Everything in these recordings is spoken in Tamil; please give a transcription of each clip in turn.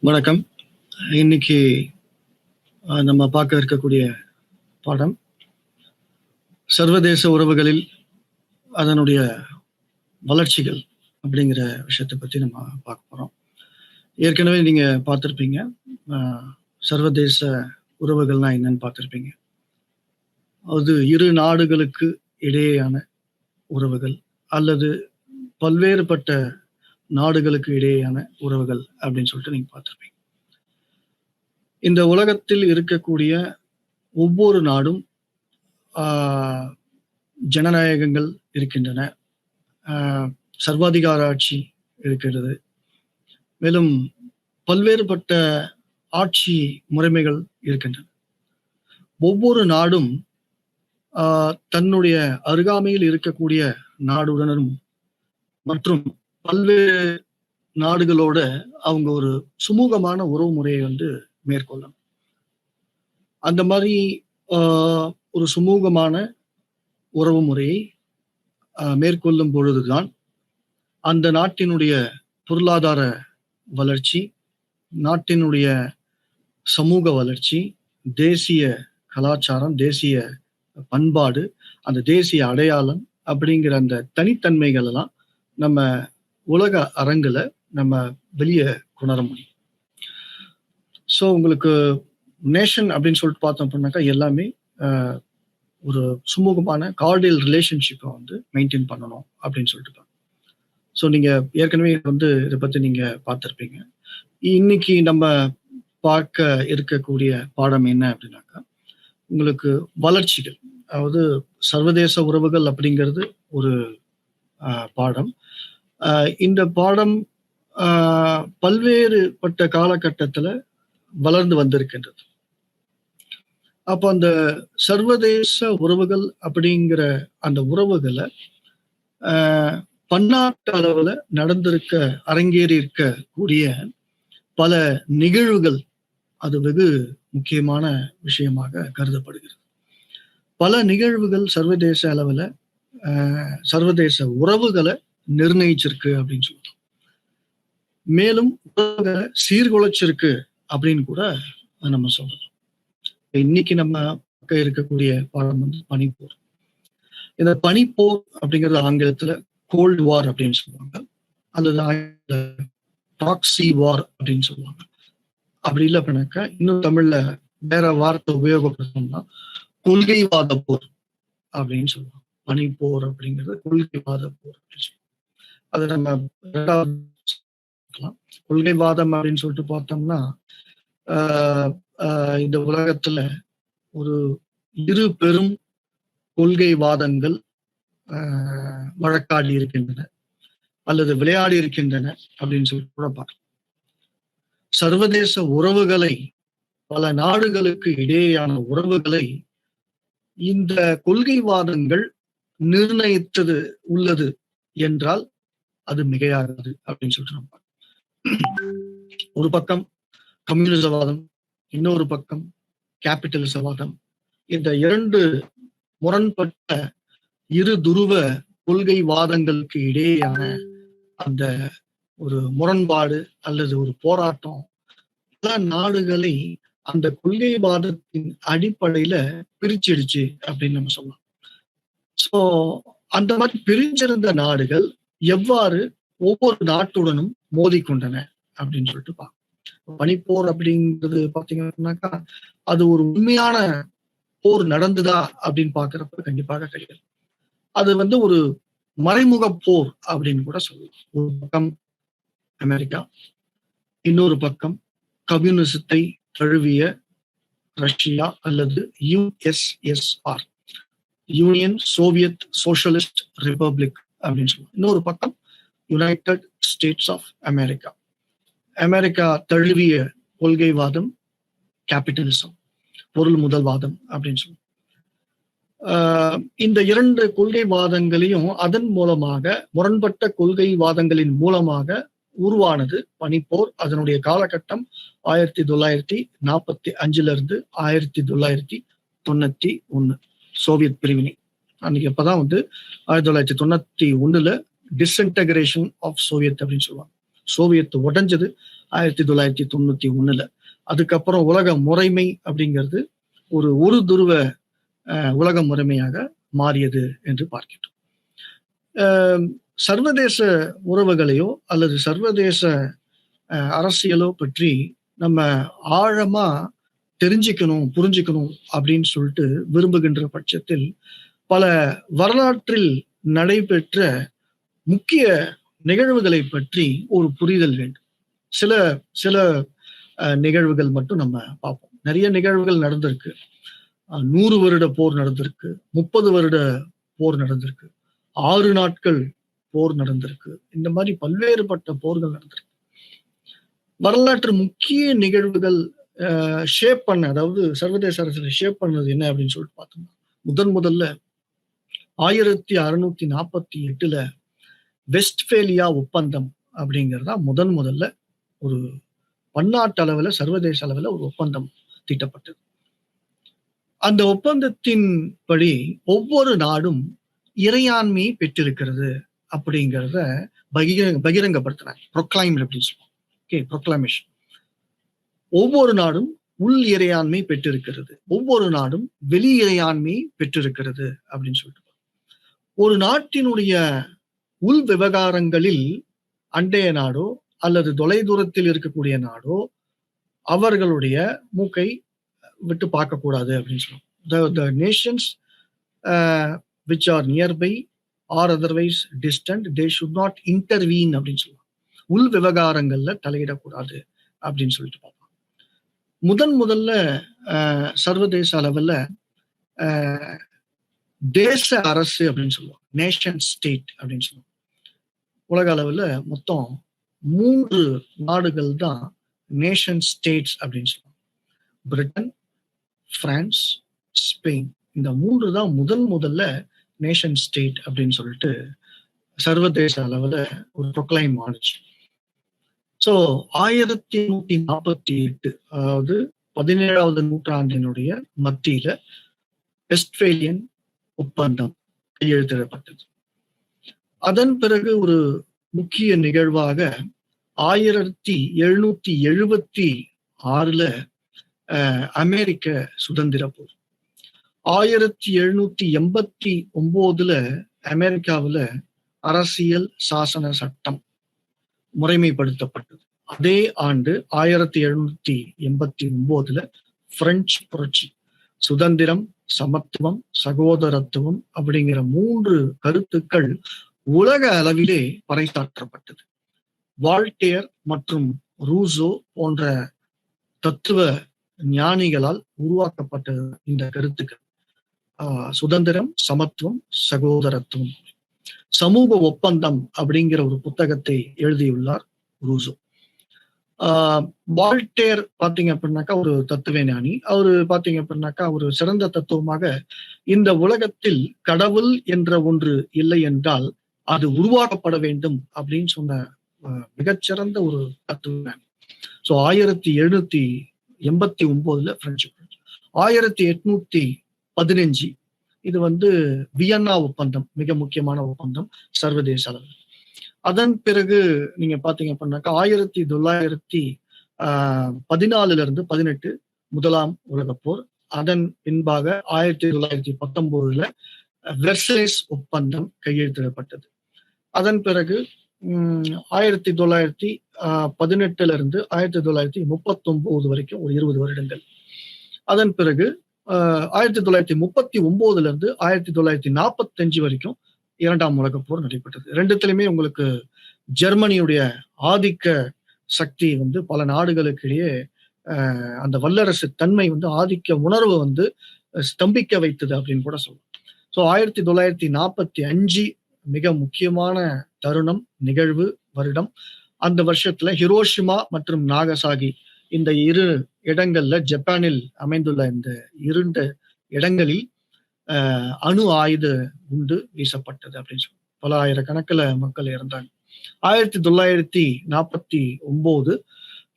வணக்கம். இன்னைக்கு நம்ம பார்க்க இருக்கக்கூடிய பாடம் சர்வதேச உறவுகளில் அதனுடைய வளர்ச்சிகள் அப்படிங்கிற விஷயத்தை பற்றி நம்ம பார்க்க போகிறோம். ஏற்கனவே நீங்கள் பார்த்துருப்பீங்க, சர்வதேச உறவுகள்னா என்னன்னு பார்த்துருப்பீங்க. அது இரு நாடுகளுக்கு இடையேயான உறவுகள் அல்லது பல்வேறுபட்ட நாடுகளுக்கு இடையேயான உறவுகள் அப்படின்னு சொல்லிட்டு நீங்க பார்த்திருப்பீங்க. இந்த உலகத்தில் இருக்கக்கூடிய ஒவ்வொரு நாடும் ஜனநாயகங்கள் இருக்கின்றன, சர்வாதிகார ஆட்சி இருக்கிறது, மேலும் பல்வேறுபட்ட ஆட்சி முறைமைகள் இருக்கின்றன. ஒவ்வொரு நாடும் தன்னுடைய அருகாமையில் இருக்கக்கூடிய நாடுடனும் மற்றும் பல்வேறு நாடுகளோட அவங்க ஒரு சுமூகமான உறவு முறையை மேற்கொள்ளணும். அந்த மாதிரி ஒரு சுமூகமான உறவு முறையை மேற்கொள்ளும் பொழுதுதான் அந்த நாட்டினுடைய பொருளாதார வளர்ச்சி, நாட்டினுடைய சமூக வளர்ச்சி, தேசிய கலாச்சாரம், தேசிய பண்பாடு, அந்த தேசிய அடையாளம் அப்படிங்கிற அந்த தனித்தன்மைகள் எல்லாம் நம்ம உலக அரங்குல நம்ம வெளியே கொணர முடியும். ஸோ உங்களுக்கு நேஷன் அப்படின்னு சொல்லிட்டு பார்த்தோம் அப்படின்னாக்கா எல்லாமே ஒரு சுமூகமான கார்டியல் ரிலேஷன்ஷிப்பை மெயின்டைன் பண்ணணும் அப்படின்னு சொல்லிட்டு. ஸோ நீங்க ஏற்கனவே இதை பத்தி நீங்க பார்த்துருப்பீங்க. இன்னைக்கு நம்ம பார்க்க இருக்கக்கூடிய பாடம் என்ன அப்படின்னாக்கா, உங்களுக்கு வளர்ச்சிகள், அதாவது சர்வதேச உறவுகள் அப்படிங்கிறது ஒரு பாடம். இந்த பாடம் பல்வேறுபட்ட காலகட்டத்துல வளர்ந்து வந்திருக்கின்றது. அப்ப அந்த சர்வதேச உறவுகள் அப்படிங்கிற அந்த உறவுகளை பன்னாட்டு அளவுல அரங்கேறி இருக்கக்கூடிய பல நிகழ்வுகள் அது வெகு முக்கியமான விஷயமாக கருதப்படுகிறது. பல நிகழ்வுகள் சர்வதேச அளவுல சர்வதேச உறவுகளை நிர்ணயிச்சிருக்கு அப்படின்னு சொல்றோம். மேலும் உறவுகளை சீர்குலைச்சிருக்கு அப்படின்னு கூட நம்ம சொல்றோம். இன்னைக்கு நம்ம இருக்கக்கூடிய பாடம் பனிப்போர். இந்த பனிப்போர் அப்படிங்கிறது ஆங்கிலத்துல கோல்டு வார் அப்படின்னு சொல்லுவாங்க, அல்லது ப்ராக்சி வார் அப்படின்னு சொல்லுவாங்க. அப்படி இல்லை அப்படின்னாக்கா இன்னும் தமிழ்ல வேற வார்த்தை உபயோகப்படுத்தணும்னா கொள்கைவாத போர் அப்படின்னு சொல்லுவாங்க. பனிப்போர் அப்படிங்கிறது கொள்கைவாத போர் அப்படின்னு சொல்லுவாங்க. அது நம்ம கொள்கைவாதம் அப்படின்னு சொல்லிட்டு பார்த்தோம்னா, இந்த உலகத்துல ஒரு இரு பெரும் கொள்கைவாதங்கள் வழக்காடி இருக்கின்றன அல்லது விளையாடி இருக்கின்றன அப்படின்னு சொல்லி கூட பார்க்கலாம். சர்வதேச உறவுகளை, பல நாடுகளுக்கு இடையேயான உறவுகளை இந்த கொள்கைவாதங்கள் நிர்ணயித்தது உள்ளது என்றால் அது மிகையாகாது அப்படின்னு சொல்லிட்டு நம்ம. ஒரு பக்கம் கம்யூனிசவாதம், இன்னொரு பக்கம் கேபிட்டலிசவாதம். இந்த இரண்டு முரண்பட்ட இரு துருவ கொள்கைவாதங்களுக்கு இடையேயான அந்த ஒரு முரண்பாடு அல்லது ஒரு போராட்டம் பல நாடுகளை அந்த கொள்கைவாதத்தின் அடிப்படையில பிரிச்சிடுச்சு அப்படின்னு நம்ம சொல்லலாம். சோ அந்த மாதிரி பிரிஞ்சிருந்த நாடுகள் எவ்வாறு ஒவ்வொரு நாட்டுடனும் மோதிக்கொண்டன அப்படின்னு சொல்லிட்டு பார்க்கணும். பனிப்போர் அப்படிங்கிறது பாத்தீங்கன்னாக்கா அது ஒரு உண்மையான போர் நடந்ததா அப்படின்னு பாக்குறப்ப கண்டிப்பாக கிடையாது. அது ஒரு மறைமுக போர் அப்படின்னு கூட சொல்லலாம். ஒரு பக்கம் அமெரிக்கா, இன்னொரு பக்கம் கம்யூனிசத்தை தழுவிய ரஷ்யா அல்லது USSR, Union Soviet Socialist Republic அப்படின்னு சொல்லுவோம். இன்னொரு பக்கம் United States of America, America தழுவிய கொள்கைவாதம், கேபிட்டலிசம், பொருள் முதல்வாதம் அப்படின்னு சொல்லுவோம். இந்த இரண்டு கொள்கைவாதங்களையும் அதன் மூலமாக, முரண்பட்ட கொள்கைவாதங்களின் மூலமாக உருவானது பனிப்போர். அதனுடைய காலகட்டம் 1945 இருந்து 1991 சோவியத் பிரிவினை. அன்னைக்கு அப்பதான் 1991 டிஸ்இன்டகிரேஷன் ஆஃப் சோவியத் அப்படின்னு சொல்லுவாங்க. சோவியத் உடைஞ்சது 1991. அதுக்கப்புறம் உலக முறைமை அப்படிங்கிறது ஒரு துருவ உலக முறைமையாக மாறியது என்று பார்க்கின்றோம். சர்வதேச உறவுகளையோ அல்லது சர்வதேச அரசியலோ பற்றி நம்ம ஆழமா தெரிஞ்சுக்கணும், புரிஞ்சுக்கணும் அப்படின்னு சொல்லிட்டு விரும்புகின்ற பட்சத்தில் பல வரலாற்றில் நடைபெற்ற முக்கிய நிகழ்வுகளை பற்றி ஒரு புரிதல் வேண்டும். சில சில நிகழ்வுகள் மட்டும் நம்ம பார்ப்போம். நிறைய நிகழ்வுகள் நடந்திருக்கு. 100 வருட போர் நடந்திருக்கு, 30 வருட போர் நடந்திருக்கு, 6 நாட்கள் போர் நடந்திருக்கு. இந்த மாதிரி பல்வேறுபட்ட போர்கள் நடந்திருக்கு. வரலாற்று முக்கிய நிகழ்வுகள் ஷேப் பண்ண, அதாவது சர்வதேச அரசியலை ஷேப் பண்ணது என்ன அப்படின்னு சொல்லிட்டு பார்த்தோம்னா, முதல்ல 1648 வெஸ்ட்பேலியா ஒப்பந்தம் அப்படிங்கிறதா முதல்ல ஒரு பன்னாட்டு அளவுல, சர்வதேச அளவுல ஒரு ஒப்பந்தம் தீட்டப்பட்டது. அந்த ஒப்பந்தத்தின் படி ஒவ்வொரு நாடும் இறையாண்மையை பெற்றிருக்கிறது அப்படிங்கிறத பகிரங்கப்படுத்தினாங்க. ப்ரொக்ளைம் அப்படின்னு சொல்லுவோம். Okay, proclamation. ஒவ்வொரு நாடும் உள் இறையாண்மை பெற்றிருக்கிறது, ஒவ்வொரு நாடும் வெளி இறையாண்மை பெற்றிருக்கிறது அப்படின்னு சொல்லிட்டு, ஒரு நாட்டினுடைய உள் விவகாரங்களில் அண்டைய நாடோ அல்லது தொலைதூரத்தில் இருக்கக்கூடிய நாடோ அவர்களுடைய மூக்கை விட்டு பார்க்கக்கூடாது அப்படின்னு சொல்லுவோம். The nations which are nearby or otherwise distant, they should not intervene அப்படின்னு சொல்லுவாங்க. உள் விவகாரங்கள்ல தலையிடக்கூடாது அப்படின்னு சொல்லிட்டு பார்ப்போம். முதல்ல சர்வதேச அளவுல தேச அரசு அப்படின்னு சொல்லுவோம், நேஷன் ஸ்டேட் அப்படின்னு சொல்லுவோம். உலக அளவுல மொத்தம் 3 நாடுகள் தான் நேஷன் ஸ்டேட்ஸ் அப்படின்னு சொல்லுவோம். Britain, France, Spain. இந்த 3 தான் முதல்ல நேஷன் ஸ்டேட் அப்படின்னு சொல்லிட்டு சர்வதேச அளவுல ஒரு ப்ரொக்ளைம் ஆனிச்சு. ஸோ 1848, அதாவது 17வது நூற்றாண்டினுடைய மத்தியில வெஸ்ட்பேலியன் ஒப்பந்தம் கையெழுத்திடப்பட்டது. அதன் பிறகு ஒரு முக்கிய நிகழ்வாக 1776 அமெரிக்க சுதந்திர போர். 1789 அமெரிக்காவில் அரசியல் சாசன சட்டம் முறைமைப்படுத்தப்பட்டது. அதே ஆண்டு 1789 பிரெஞ்சு புரட்சி. சுதந்திரம், சமத்துவம், சகோதரத்துவம் அப்படிங்கிற 3 கருத்துக்கள் உலக அளவிலே பறைசாற்றப்பட்டது. வால்டேர் மற்றும் ரூசோ போன்ற தத்துவ ஞானிகளால் உருவாக்கப்பட்ட இந்த கருத்துக்கள் சுதந்திரம், சமத்துவம், சகோதரத்துவம். சமூக ஒப்பந்தம் அப்படிங்கிற ஒரு புத்தகத்தை எழுதியுள்ளார் ரூசோ. வால்டேர் பாத்தீங்க அப்படின்னாக்கா ஒரு தத்துவ ஞானி. அவரு பாத்தீங்க அப்படின்னாக்கா ஒரு சிறந்த தத்துவமாக, இந்த உலகத்தில் கடவுள் என்ற ஒன்று இல்லை என்றால் அது உருவாக்கப்பட வேண்டும் அப்படின்னு சொன்ன மிகச்சிறந்த ஒரு தத்துவ ஞானி. So 1789 French. 1815 இது வியன்னா ஒப்பந்தம், மிக முக்கியமான ஒப்பந்தம் சர்வதேச அளவில். அதன் பிறகு நீங்க பாத்தீங்க அப்படின்னாக்கா 1914 18 முதலாம் உலகப் போர். அதன் பின்பாக 1919 வெர்சைஸ் ஒப்பந்தம் கையெழுத்திடப்பட்டது. அதன் பிறகு 1918 1939 வரைக்கும் ஒரு 20 வருடங்கள். அதன் பிறகு 1939 1945 வரைக்கும் 2ஆம் உலகப் போர் நடைபெற்றது. ரெண்டுத்திலுமே உங்களுக்கு ஜெர்மனியுடைய ஆதிக்க சக்தி பல நாடுகளுக்கு இடையே அந்த வல்லரசு தன்மை ஆதிக்க உணர்வு ஸ்தம்பிக்க வைத்தது அப்படின்னு கூட சொல்லலாம். ஸோ 1945 மிக முக்கியமான தருணம், நிகழ்வு, வருடம். அந்த வருஷத்துல ஹிரோஷிமா மற்றும் நாகசாகி இந்த 2 இடங்கள்ல, ஜப்பானில் அமைந்துள்ள இந்த 2 இடங்களில் அணு ஆயுத குண்டு வீசப்பட்டது அப்படின்னு சொல்லி பல ஆயிரக்கணக்கில் மக்கள் இறந்தாங்க. 1949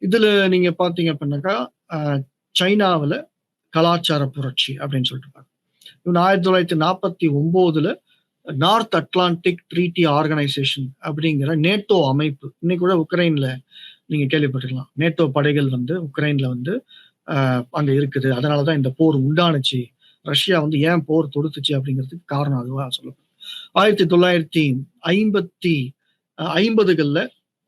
இதுல நீங்க பாத்தீங்க அப்படின்னாக்கா சைனாவில் கலாச்சார புரட்சி அப்படின்னு சொல்லிட்டு பாருங்க. 1949 நார்த் அட்லாண்டிக் ட்ரீட்டி ஆர்கனைசேஷன் அப்படிங்கிற நேட்டோ அமைப்பு, இன்னைக்கு கூட உக்ரைன்ல நீங்க கேள்விப்பட்டிருக்கலாம். நேட்டோ படைகள் வந்து உக்ரைன்ல வந்து அங்க இருக்குது. அதனால தான் இந்த போர் உண்டானுச்சு. ரஷ்யா வந்து ஏன் போர் தொடுத்துச்சு அப்படிங்கிறதுக்கு காரணம் அதுவா சொல்லப்படுது. 1950 50கள்ல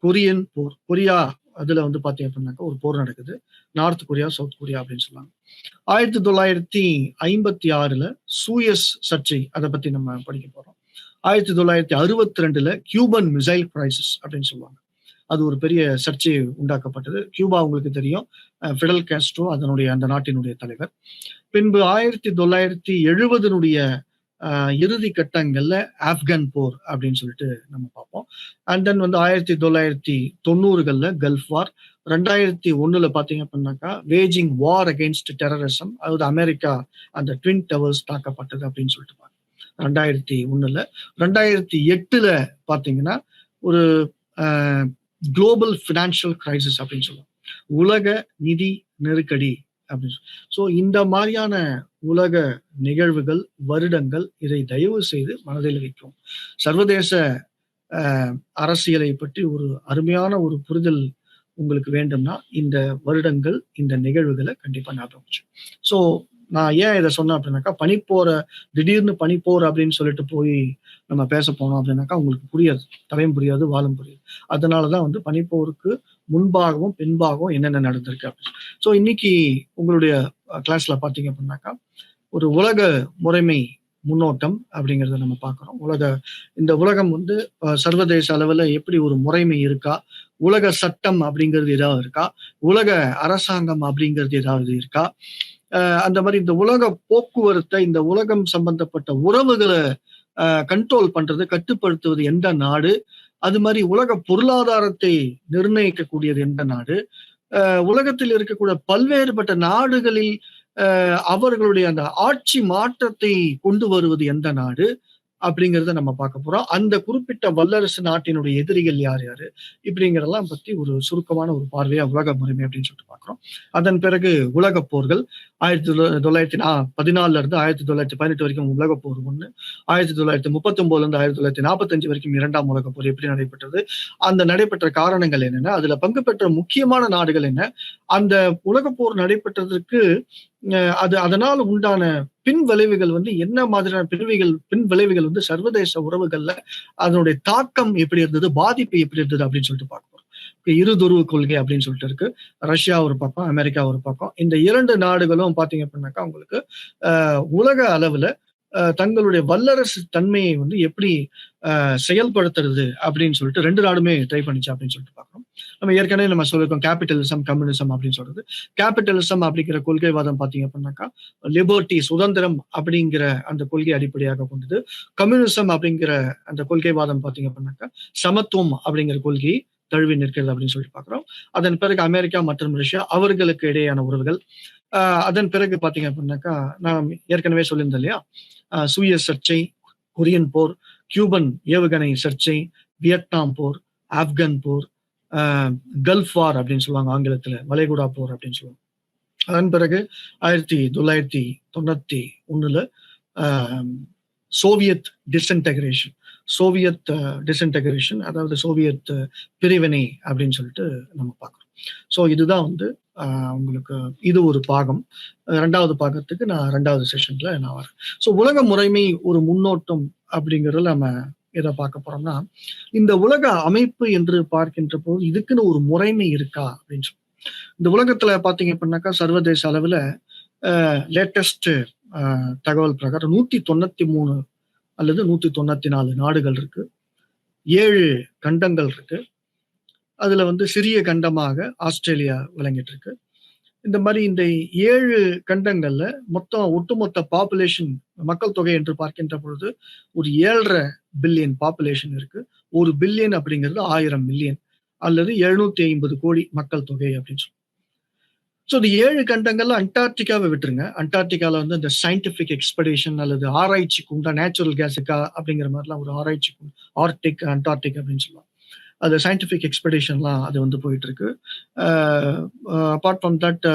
கொரியன் போர். கொரியா அதுல வந்து பார்த்தீங்க அப்படின்னாக்கா ஒரு போர் நடக்குது. நார்த் கொரியா, சவுத் கொரியா அப்படின்னு சொல்லுவாங்க. 1956ல சூயஸ் சர்ச்சை அத பத்தி நம்ம படிக்க போறோம். 1962ல கியூபன் மிசைல் கிரைசிஸ் அப்படின்னு சொல்லுவாங்க. அது ஒரு பெரிய சர்ச்சை உண்டாக்கப்பட்டது. கியூபா உங்களுக்கு தெரியும். ஃபிடல் காஸ்ட்ரோ அதனுடைய அந்த நாட்டினுடைய தலைவர். பின்பு 1970னுடைய இறுதி கட்டங்கள்ல ஆப்கான் போர் அப்படின்னு சொல்லிட்டு நம்ம பார்ப்போம். அண்ட் தென் வந்து 1990கள்ல கல்ஃப் வார். 2001ல பார்த்தீங்க அப்படின்னாக்கா வேஜிங் வார் அகெயின்ஸ்ட் டெரரிசம், அதாவது அமெரிக்கா அந்த ட்வின் டவர்ஸ் தாக்கப்பட்டது அப்படின்னு சொல்லிட்டு 2001ல. 2008ல பார்த்தீங்கன்னா ஒரு குளோபல் ஃபினான்ஷியல் கிரைசிஸ் அப்படின்னு சொல்லுவோம். உலக நிதி நெருக்கடி அப்படின்னு. ஸோ இந்த மாதிரியான உலக நிகழ்வுகள், வருடங்கள் இதை தயவு செய்து மனதில் வைக்கும். சர்வதேச அரசியலை பற்றி ஒரு அருமையான ஒரு புரிதல் உங்களுக்கு வேண்டும்னா இந்த வருடங்கள், இந்த நிகழ்வுகளை கண்டிப்பா ஞாபகம் வச்சு. ஸோ நான் ஏன் இதை சொன்னேன் அப்படின்னாக்கா, திடீர்னு பனிப்போர் அப்படின்னு சொல்லிட்டு போய் நம்ம பேச போனோம் அப்படின்னாக்கா உங்களுக்கு புரியாது. தலையும் புரியாது, வாழும் புரியாது. அதனாலதான் வந்து பனிப்போருக்கு முன்பாகவும் பின்பாகவும் என்னென்ன நடந்திருக்கு அப்படின்னு. ஸோ இன்னைக்கு உங்களுடைய கிளாஸ்ல பாத்தீங்க அப்படின்னாக்கா ஒரு உலக முறைமை முன்னோட்டம் அப்படிங்கிறத நம்ம பார்க்கிறோம். இந்த உலகம் வந்து சர்வதேச அளவுல எப்படி ஒரு முறைமை இருக்கா, உலக சட்டம் அப்படிங்கிறது ஏதாவது இருக்கா, உலக அரசாங்கம் அப்படிங்கிறது ஏதாவது இருக்கா, அந்த மாதிரி இந்த உலக போக்குவரத்தை, இந்த உலகம் சம்பந்தப்பட்ட உறவுகளை கண்ட்ரோல் பண்றது, கட்டுப்படுத்துவது எந்த நாடு, அது மாதிரி உலக பொருளாதாரத்தை நிர்ணயிக்கக்கூடியது எந்த நாடு, உலகத்தில் இருக்கக்கூடிய பல்வேறுபட்ட நாடுகளில் அவர்களுடைய அந்த ஆட்சி மாற்றத்தை கொண்டு வருவது எந்த நாடு அப்படிங்கிறத நம்ம பார்க்க போறோம். அந்த குறிப்பிட்ட வல்லரசு நாட்டினுடைய எதிரிகள் யார் யாரு இப்படிங்கிறதெல்லாம் பத்தி ஒரு சுருக்கமான ஒரு பார்வையா உலக முறைமை அப்படின்னு சொல்லிட்டு பார்க்கிறோம். அதன் பிறகு உலக போர்கள் 1914 இருந்து 1918 வரைக்கும் உலக போர் 1, 1939 இருந்து 1945 வரைக்கும் 2ஆம் உலக போர் எப்படி நடைபெற்றது, அந்த நடைபெற்ற காரணங்கள் என்னென்ன, அதுல பங்கு பெற்ற முக்கியமான நாடுகள் என்ன, அந்த உலக போர் நடைபெற்றதற்கு அதனால் உண்டான பின் விளைவுகள் வந்து என்ன மாதிரியான பின் விளைவுகள் வந்து சர்வதேச உறவுகள்ல அதனுடைய தாக்கம் எப்படி இருந்தது, பாதிப்பு எப்படி இருந்தது அப்படின்னு சொல்லிட்டு பார்க்க போறோம். இருதுருவ கொள்கை அப்படின்னு சொல்லிட்டு இருக்கு. ரஷ்யா ஒரு பக்கம், அமெரிக்கா ஒரு பக்கம். இந்த 2 நாடுகளும் பாத்தீங்க அப்படின்னாக்கா உங்களுக்கு உலக அளவுல தங்களுடைய வல்லரசு தன்மையை வந்து எப்படி செயல்படுத்துறது அப்படின்னு சொல்லிட்டு 2 நாடுமே ட்ரை பண்ணிச்சு அப்படின்னு சொல்லிட்டு பார்க்கணும். நம்ம ஏற்கனவே நம்ம சொல்லியிருக்கோம் கேபிட்டலிசம், கம்யூனிசம் அப்படின்னு சொல்றது. கேபிட்டலிசம் அப்படிங்கிற கொள்கைவாதம் பாத்தீங்க அப்படின்னாக்கா லிபர்ட்டி, சுதந்திரம் அப்படிங்கிற அந்த கொள்கை அடிப்படையாக கொண்டது. கம்யூனிசம் அப்படிங்கிற அந்த கொள்கைவாதம் பாத்தீங்க அப்படின்னாக்கா சமத்துவம் அப்படிங்கிற கொள்கையை தழுவி நிற்கிறது அப்படின்னு சொல்லிட்டு பார்க்கிறோம். அதன் பிறகு அமெரிக்கா மற்றும் ரஷ்யா அவர்களுக்கு இடையேயான உறவுகள். அதன் பிறகு பாத்தீங்க அப்படின்னாக்கா நான் ஏற்கனவே சொல்லியிருந்தேன் இல்லையா, சூயஸ் சர்ச்சை, கொரியன் போர், கியூபன் ஏவுகணை சர்ச்சை, வியட்நாம் போர், ஆப்கான் போர், கல்ஃப் வார் அப்படின்னு சொல்லுவாங்க ஆங்கிலத்துல, வளைகுடா போர் அப்படின்னு சொல்லுவாங்க. அதன் பிறகு 1991ல சோவியத் டிஸ்இன்டகிரேஷன், அதாவது சோவியத் பிரிவினை அப்படின்னு சொல்லிட்டு நம்ம பார்க்கிறோம். ஸோ இதுதான் வந்து உங்களுக்கு இது ஒரு பாகம். 2வது பாகத்துக்கு நான் 2வது செஷன்ல நான் வரேன். ஸோ உலக முறைமை ஒரு முன்னோட்டம் அப்படிங்கிறதுல நம்ம எதை பார்க்க போறோம்னா, இந்த உலக அமைப்பு என்று பார்க்கின்ற போது இதுக்குன்னு ஒரு முறைமை இருக்கா அப்படின்னு சொல்லி. இந்த உலகத்துல பாத்தீங்க அப்படின்னாக்கா சர்வதேச அளவுல லேட்டஸ்ட் தகவல் பிரகாரம் 193 அல்லது 194 நாடுகள் இருக்கு, 7 கண்டங்கள் இருக்கு. அதுல வந்து சிறிய கண்டமாக ஆஸ்திரேலியா விளங்கிட்டு இருக்கு. இந்த மாதிரி இந்த 7 கண்டங்கள்ல ஒட்டுமொத்த பாப்புலேஷன், மக்கள் தொகை என்று பார்க்கின்ற பொழுது ஒரு 7.5 பில்லியன் பாப்புலேஷன் இருக்கு. 1 பில்லியன் அப்படிங்கிறது 1000 மில்லியன் அல்லது 750 கோடி மக்கள் தொகை அப்படின்னு சொல்லி. ஸோ இந்த 7 கண்டங்கள்ல அண்டார்டிகாவை விட்டுருங்க. அண்டார்டிகால வந்து இந்த சயின்டிபிக் எக்ஸ்பெடிஷன் அல்லது ஆராய்ச்சிக்கு உண்டா நேச்சுரல் கேஸுக்கா அப்படிங்கிற மாதிரிலாம் ஒரு ஆராய்ச்சிக்கு ஆர்டிக், அண்டார்டிக் அப்படின்னு சொல்லுவாங்க. அது சயின்டிபிக் எக்ஸ்பெடிஷன்லாம் அது வந்து போயிட்டு இருக்கு. அப்பார்ட் ஃப்ரம் தட்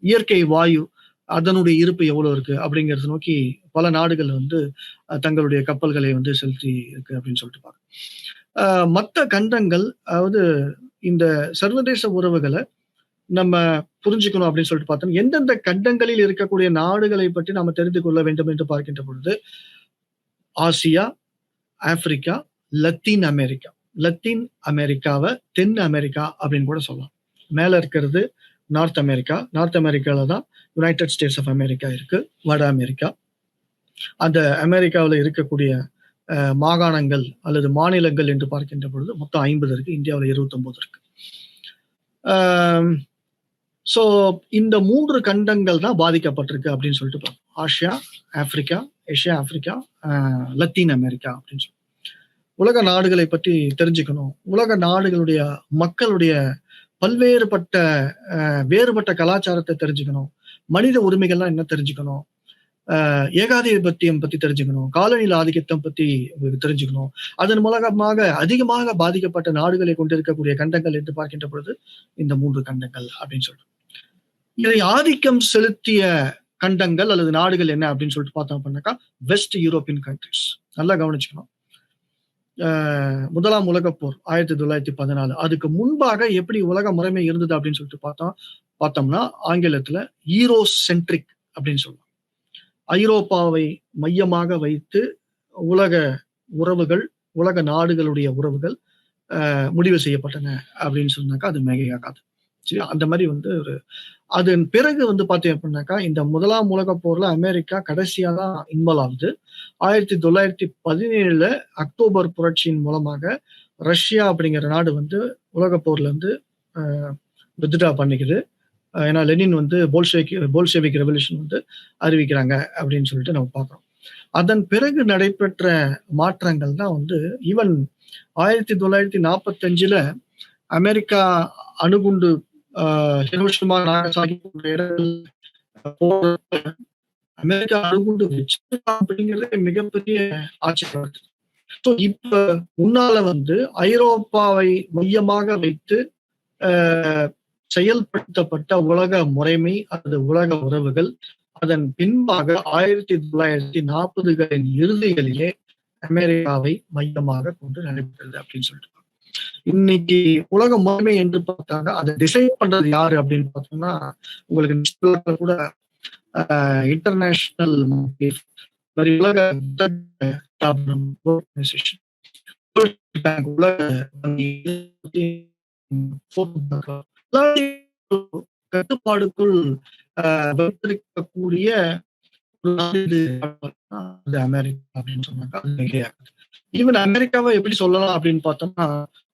இயற்கை வாயு அதனுடைய இருப்பு எவ்வளவு இருக்கு அப்படிங்கறத நோக்கி பல நாடுகள் வந்து தங்களுடைய கப்பல்களை வந்து செலுத்தி இருக்கு அப்படின்னு சொல்லிட்டு பாருங்க. மத்த கண்டங்கள், அதாவது இந்த சர்வதேச உறவுகள நம்ம புரிஞ்சுக்கணும் அப்படின்னு சொல்லிட்டு பார்த்தோம். எந்தெந்த கண்டங்களில் இருக்கக்கூடிய நாடுகளை பற்றி நாம தெரிந்து கொள்ள வேண்டும் என்று பார்க்கின்ற பொழுது, Asia, Africa, Latin America. Latin அமெரிக்காவ தென் அமெரிக்கா அப்படின்னு கூட சொல்லலாம். மேல இருக்கிறது நார்த் அமெரிக்கா. நார்த் அமெரிக்கால தான் யுனைட்டட் ஸ்டேட்ஸ் ஆஃப் அமெரிக்கா இருக்கு. வட அமெரிக்கா. அந்த அமெரிக்காவுல இருக்கக்கூடிய மாகாணங்கள் அல்லது மாநிலங்கள் என்று பார்க்கின்ற பொழுது மொத்தம் 50 இருக்கு. இந்தியாவுல 29 இருக்கு. ஸோ இந்த 3 கண்டங்கள் தான் பாதிக்கப்பட்டிருக்கு அப்படின்னு சொல்லிட்டு பார்ப்போம். Asia, Africa, Asia, Africa, Latin America அப்படின்னு சொல்லி. உலக நாடுகளை பற்றி தெரிஞ்சுக்கணும். உலக நாடுகளுடைய மக்களுடைய பல்வேறுபட்ட வேறுபட்ட கலாச்சாரத்தை தெரிஞ்சுக்கணும். மனித உரிமைகள்லாம் என்ன தெரிஞ்சுக்கணும். ஏகாதிபத்தியம் பத்தி தெரிஞ்சுக்கணும். காலநில ஆதிக்கத்தம் பத்தி உங்களுக்கு தெரிஞ்சுக்கணும். அதன் மூலமாக அதிகமாக பாதிக்கப்பட்ட நாடுகளை கொண்டிருக்கக்கூடிய கண்டங்கள் என்று பார்க்கின்ற பொழுது இந்த 3 கண்டங்கள் அப்படின்னு சொல்றோம். இதை ஆதிக்கம் செலுத்திய கண்டங்கள் அல்லது நாடுகள் என்ன அப்படின்னு சொல்லிட்டு பார்த்தோம் அப்படின்னாக்கா வெஸ்ட் யூரோப்பியன் கண்ட்ரிஸ். நல்லா கவனிச்சுக்கணும். முதலாம் உலகப் போர் 1914 அதுக்கு முன்பாக எப்படி உலக முறைமை இருந்தது அப்படின்னு சொல்லிட்டு பார்த்தோம்னா ஆங்கிலத்துல ஈரோசென்ட்ரிக் அப்படின்னு சொல்லுவோம். ஐரோப்பாவை மையமாக வைத்து உலக உறவுகள், உலக நாடுகளுடைய உறவுகள் முடிவு செய்யப்பட்டன அப்படின்னு சொன்னாக்கா அது மிகையாகாது. சரி, அந்த மாதிரி ஒரு அதன் பிறகு பார்த்தீங்க அப்படின்னாக்கா இந்த முதலாம் உலகப் போர்ல அமெரிக்கா கடைசியா தான் இன்வால்வ் ஆகுது. 1917 அக்டோபர் புரட்சியின் மூலமாக ரஷ்யா அப்படிங்கிற நாடு உலகப் போர்ல வித்ட்ரா பண்ணிக்குது. ஏன்னா லெனின் போல்ஷெவிக் ரெவல்யூஷன் அறிவிக்கிறாங்க அப்படின்னு சொல்லிட்டு நம்ம பார்க்கிறோம். அதன் பிறகு நடைபெற்ற மாற்றங்கள் தான் ஈவன் 1945 அமெரிக்கா அணுகுண்டு ஹிரோஷிமா, நாகசாகி போன்ற இடங்கள் அமெரிக்கா அணுகுண்டு வச்சிருக்கா அப்படிங்கிறது மிகப்பெரிய ஆச்சரியம். ஸோ இப்ப முன்னால ஐரோப்பாவை மையமாக வைத்து செயல்படுத்தப்பட்ட உலக முறைமை அல்லது உலக உறவுகள் அதன் பின்பாக 1940களின் இறுதிகளிலே அமெரிக்காவை மையமாக கொண்டு நடைபெற்றது அப்படின்னு சொல்லிட்டு இன்னைக்கு உலக முறைமை என்று பார்த்தாங்க அதை டிசைட் பண்றது யாரு அப்படின்னு பார்த்தோம்னா உங்களுக்கு கூட இன்டர்நேஷனல் உலக கட்டுப்பாடுக்குள் வைத்திருக்கக்கூடிய அமெரிக்கா அப்படின்னு சொன்னாங்க. அது மிகையாகுது. ஈவன் அமெரிக்காவை எப்படி சொல்லலாம் அப்படின்னு பார்த்தோம்னா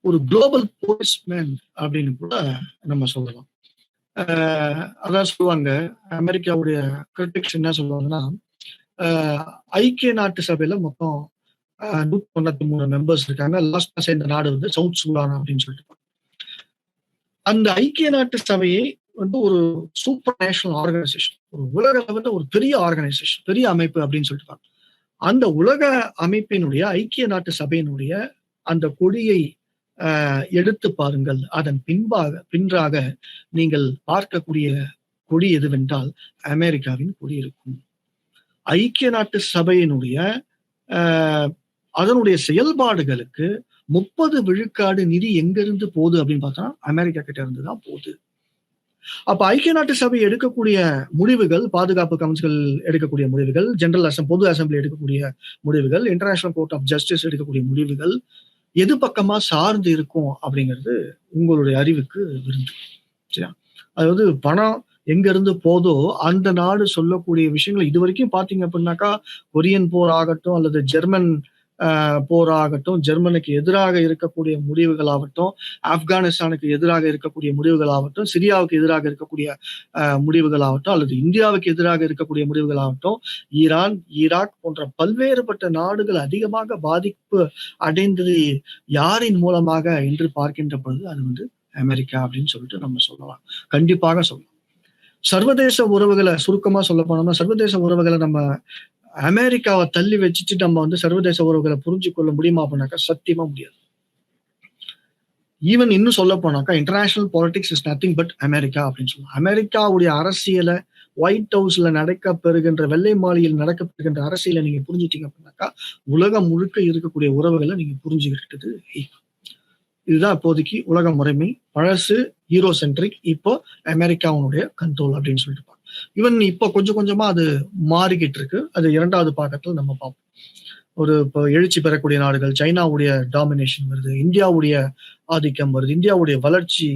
ஒரு குளோபல் போலீஸ்மேன் அப்படின்னு கூட நம்ம சொல்லலாம். அதான் சொல்லுவாங்க அமெரிக்காவுடைய கிரிட்டிக்ஸ் என்ன சொல்லுவாங்கன்னா ஐக்கிய நாட்டு சபையில மொத்தம் 193 மெம்பர்ஸ் இருக்காங்க. லாஸ்டா சேர்ந்த நாடு சவுத் சூடான் அப்படின்னு சொல்லிட்டு அந்த ஐக்கிய நாட்டு சபையை ஒரு சூப்பர் நேஷனல் ஆர்கனைசேஷன், ஒரு உலக லெவல்ல ஒரு பெரிய ஆர்கனைசேஷன், பெரிய அமைப்பு அப்படின்னு சொல்லிட்டு அந்த உலக அமைப்பினுடைய ஐக்கிய நாட்டு சபையினுடைய அந்த கொடியை எடுத்து பாருங்கள். அதன் பின்பாக நீங்கள் பார்க்கக்கூடிய கொடி எதுவென்றால் அமெரிக்காவின் கொடி இருக்கும். ஐக்கிய நாட்டு சபையினுடைய அதனுடைய செயல்பாடுகளுக்கு 30 விழுக்காடு நிதி எங்கிருந்து போகுது அப்படின்னு பார்த்தா அமெரிக்கா கிட்ட இருந்து தான் போகுது. அப்ப ஐக்கிய நாட்டு சபை எடுக்கக்கூடிய முடிவுகள், பாதுகாப்பு கவுன்சில் எடுக்கக்கூடிய முடிவுகள், பொது அசம்பிளி எடுக்கக்கூடிய முடிவுகள், இன்டர்நேஷனல் கோர்ட் ஆஃப் ஜஸ்டிஸ் எடுக்கக்கூடிய முடிவுகள் எது பக்கமா சார்ந்து இருக்கும் அப்படிங்கிறது உங்களுடைய அறிவுக்கு விருந்து. சரியா? அதாவது பணம் எங்க இருந்து போதோ அந்த நாடு சொல்லக்கூடிய விஷயங்கள் இது வரைக்கும் பாத்தீங்க அப்படின்னாக்கா கொரியன் போர் ஆகட்டும் அல்லது ஜெர்மன் போராகட்டும், ஜெர்மனுக்கு எதிராக இருக்கக்கூடிய முடிவுகளாகட்டும், ஆப்கானிஸ்தானுக்கு எதிராக இருக்கக்கூடிய முடிவுகளாகட்டும், சிரியாவுக்கு எதிராக இருக்கக்கூடிய முடிவுகளாகட்டும் அல்லது இந்தியாவுக்கு எதிராக இருக்கக்கூடிய முடிவுகளாகட்டும், ஈரான், ஈராக் போன்ற பல்வேறுபட்ட நாடுகள் அதிகமாக பாதிப்பு அடைந்தது யாரின் மூலமாக என்று பார்க்கின்ற பொழுது அது அமெரிக்கா அப்படின்னு சொல்லிட்டு நம்ம சொல்லலாம். கண்டிப்பாக சொல்லலாம். சர்வதேச உறவுகளை சுருக்கமா சொல்ல போனோம்னா சர்வதேச உறவுகளை நம்ம அமெரிக்காவை தள்ளி வச்சுட்டு நம்ம சர்வதேச உறவுகளை புரிஞ்சு கொள்ள முடியுமா அப்படின்னாக்கா சத்தியமா முடியாது. ஈவன் இன்னும் சொல்ல போனாக்கா international politics is nothing but America அப்படின்னு சொல்லலாம். அமெரிக்காவுடைய அரசியலை ஒயிட் ஹவுஸ்ல நடக்கப்பெறுகின்ற வெள்ளை மாளிகையில் நடக்கப்பெறுகின்ற அரசியலை நீங்க புரிஞ்சுட்டீங்க அப்படின்னாக்கா, உலகம் முழுக்க இருக்கக்கூடிய உறவுகளை நீங்க புரிஞ்சுக்கிட்டது equal. இதுதான் இப்போதைக்கு உலக முறைமை. பழசு ஹீரோ சென்ட்ரிக், இப்போ அமெரிக்காவுடைய கண்ட்ரோல் அப்படின்னு சொல்லிட்டு பார்ப்போம். ஈவன் இப்போ கொஞ்சம் கொஞ்சமா அது மாறிக்கிட்டு இருக்கு. அது 2வது பாகத்துல நம்ம பார்ப்போம். இப்போ எழுச்சி பெறக்கூடிய நாடுகள், சைனாவுடைய டாமினேஷன் வருது, இந்தியாவுடைய ஆதிக்கம் வருது, இந்தியாவுடைய வளர்ச்சி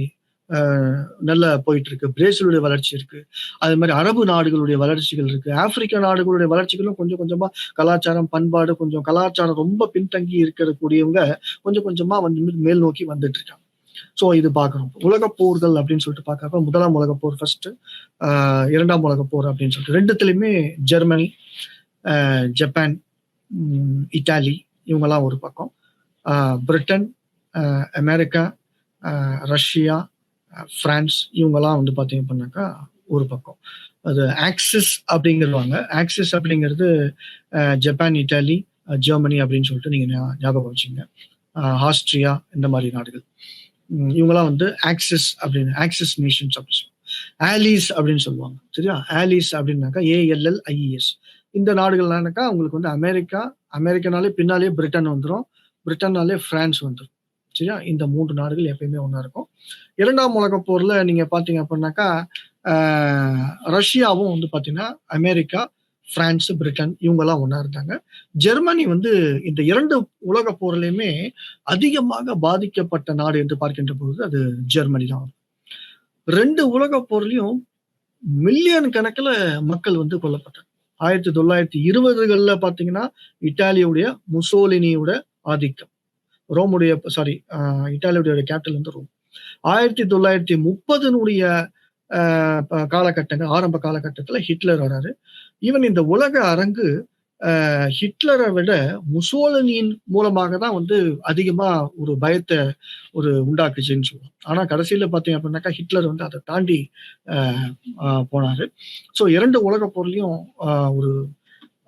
நல்லா போயிட்டு இருக்கு, பிரேசிலுடைய வளர்ச்சி இருக்கு, அது மாதிரி அரபு நாடுகளுடைய வளர்ச்சிகள் இருக்கு, ஆப்பிரிக்க நாடுகளுடைய வளர்ச்சிகளும் கொஞ்சம் கொஞ்சமா கலாச்சாரம், பண்பாடு, கொஞ்சம் கலாச்சாரம் ரொம்ப பின்தங்கி இருக்கக்கூடியவங்க கொஞ்சம் கொஞ்சமா வந்து மேல் நோக்கி வந்துட்டு இருக்காங்க. ஸோ இது பார்க்கணும். உலகப் போர்கள் அப்படின்னு சொல்லிட்டு பார்க்கறப்ப 1ஆம் உலகப் போர் ஃபர்ஸ்ட், 2ஆம் உலகப் போர் அப்படின்னு சொல்லிட்டு 2த்துலயுமே ஜெர்மனி, ஜப்பான், இத்தாலி இவங்கெல்லாம் ஒரு பக்கம், பிரிட்டன், அமெரிக்கா, ரஷ்யா, பிரான்ஸ் இவங்கெல்லாம் வந்து பார்த்தீங்க அப்படின்னாக்கா ஒரு பக்கம். அது ஆக்சிஸ் அப்படிங்கிறவாங்க. ஆக்சிஸ் அப்படிங்கிறது ஜப்பான், இத்தாலி, ஜெர்மனி அப்படின்னு சொல்லிட்டு நீங்க ஞாபகம் வச்சுங்க. ஆஸ்திரியா இந்த மாதிரி நாடுகள் இவங்கெல்லாம் வந்து ஆக்சிஸ் அப்படின்னு, ஆக்சிஸ் நேஷன்ஸ் அப்படின்னு சொல்லுவாங்க. ஆலிஸ் அப்படின்னு சொல்லுவாங்க. சரியா? ஆலிஸ் அப்படின்னாக்கா ALLIES. இந்த நாடுகள்னாக்கா உங்களுக்கு வந்து அமெரிக்கனாலே பின்னாலே பிரிட்டன் வந்துடும், பிரிட்டன்னாலே பிரான்ஸ் வந்துடும். சரியா? இந்த 3 நாடுகள் எப்பயுமே ஒண்ணா இருக்கும். 2ஆம் உலகப் போர்ல நீங்க பாத்தீங்க அப்படின்னாக்கா ரஷ்யாவும் வந்து பாத்தீங்கன்னா அமெரிக்கா, பிரான்ஸ், பிரிட்டன் இவங்கெல்லாம் ஒண்ணா இருந்தாங்க. ஜெர்மனி வந்து இந்த 2 உலகப் போர்லயுமே அதிகமாக பாதிக்கப்பட்ட நாடு என்று பார்க்கின்ற பொழுது அது ஜெர்மனி தான். 2 உலகப் போர்லயும் மில்லியன் கணக்குல மக்கள் வந்து கொல்லப்பட்டாங்க. 1920கள்ல பாத்தீங்கன்னா இத்தாலியுடைய முசோலினியோட ஆதிக்கம், இத்தாலியுடைய கேபிட்டல் வந்து ரோம். 1930 காலகட்டங்கள், ஆரம்ப காலகட்டத்துல ஹிட்லர் வராரு. ஈவன் இந்த உலக அரங்கு ஹிட்லரை விட முசோலினியின் மூலமாக தான் வந்து அதிகமா ஒரு பயத்தை உண்டாக்குச்சுன்னு சொல்லுவோம். ஆனா கடைசியில பாத்தீங்க அப்படின்னாக்கா ஹிட்லர் வந்து அதை தாண்டி போனாரு. ஸோ 2 உலக போர்லயும் ஒரு